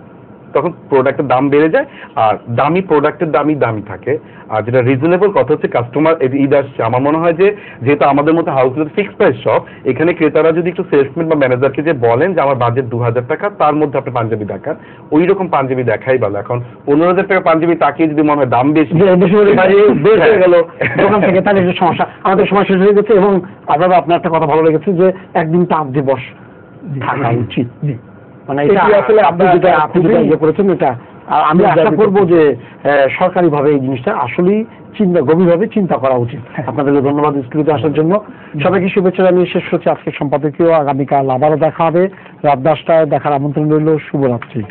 তখন প্রোডাক্টের দাম বেড়ে যায়। আর দামি প্রোডাক্টের দামি থাকে। আর যেটা রিজনেবল কথা হচ্ছে কাস্টমার ঈদ আসছে, আমার মনে হয় যে যেহেতু আমাদের মতো হাউসের ফিক্সড প্রাইস শপ, এখানে ক্রেতারা যদি একটু সেলসম্যান বা ম্যানেজারকে যে বলেন যে আমার বাজেট 2000 টাকা, তার মধ্যে আপনি পাঞ্জাবি দেখান, ওই রকম পাঞ্জাবি দেখাই ভালো। এখন 15,000 টাকা পাঞ্জাবি তাকিয়ে যদি মনে হয় দাম বেশি বের হয়ে গেল দোকান থেকে, তাহলে একটু সমস্যা। আমাদের সময় শেষ হয়ে গেছে এবং আপনার একটা কথা ভালো লেগেছে যে একদিন তাঁত দিবস থাকা উচিত। মানে এটা আসলে আপনি যেটা ইয়ে করেছেন, এটা আমি আশা করবো যে সরকারিভাবে এই জিনিসটা আসলেই গভীরভাবে চিন্তা করা উচিত। আপনাদেরকে ধন্যবাদ স্টুডিওতে আসার জন্য। সবাইকে শুভেচ্ছা জানিয়ে শেষ হচ্ছে আজকের সম্পাদকীয়। আগামীকাল আবারও দেখা হবে রাত 10টায়, দেখার আমন্ত্রণ রইল। শুভরাত্রি।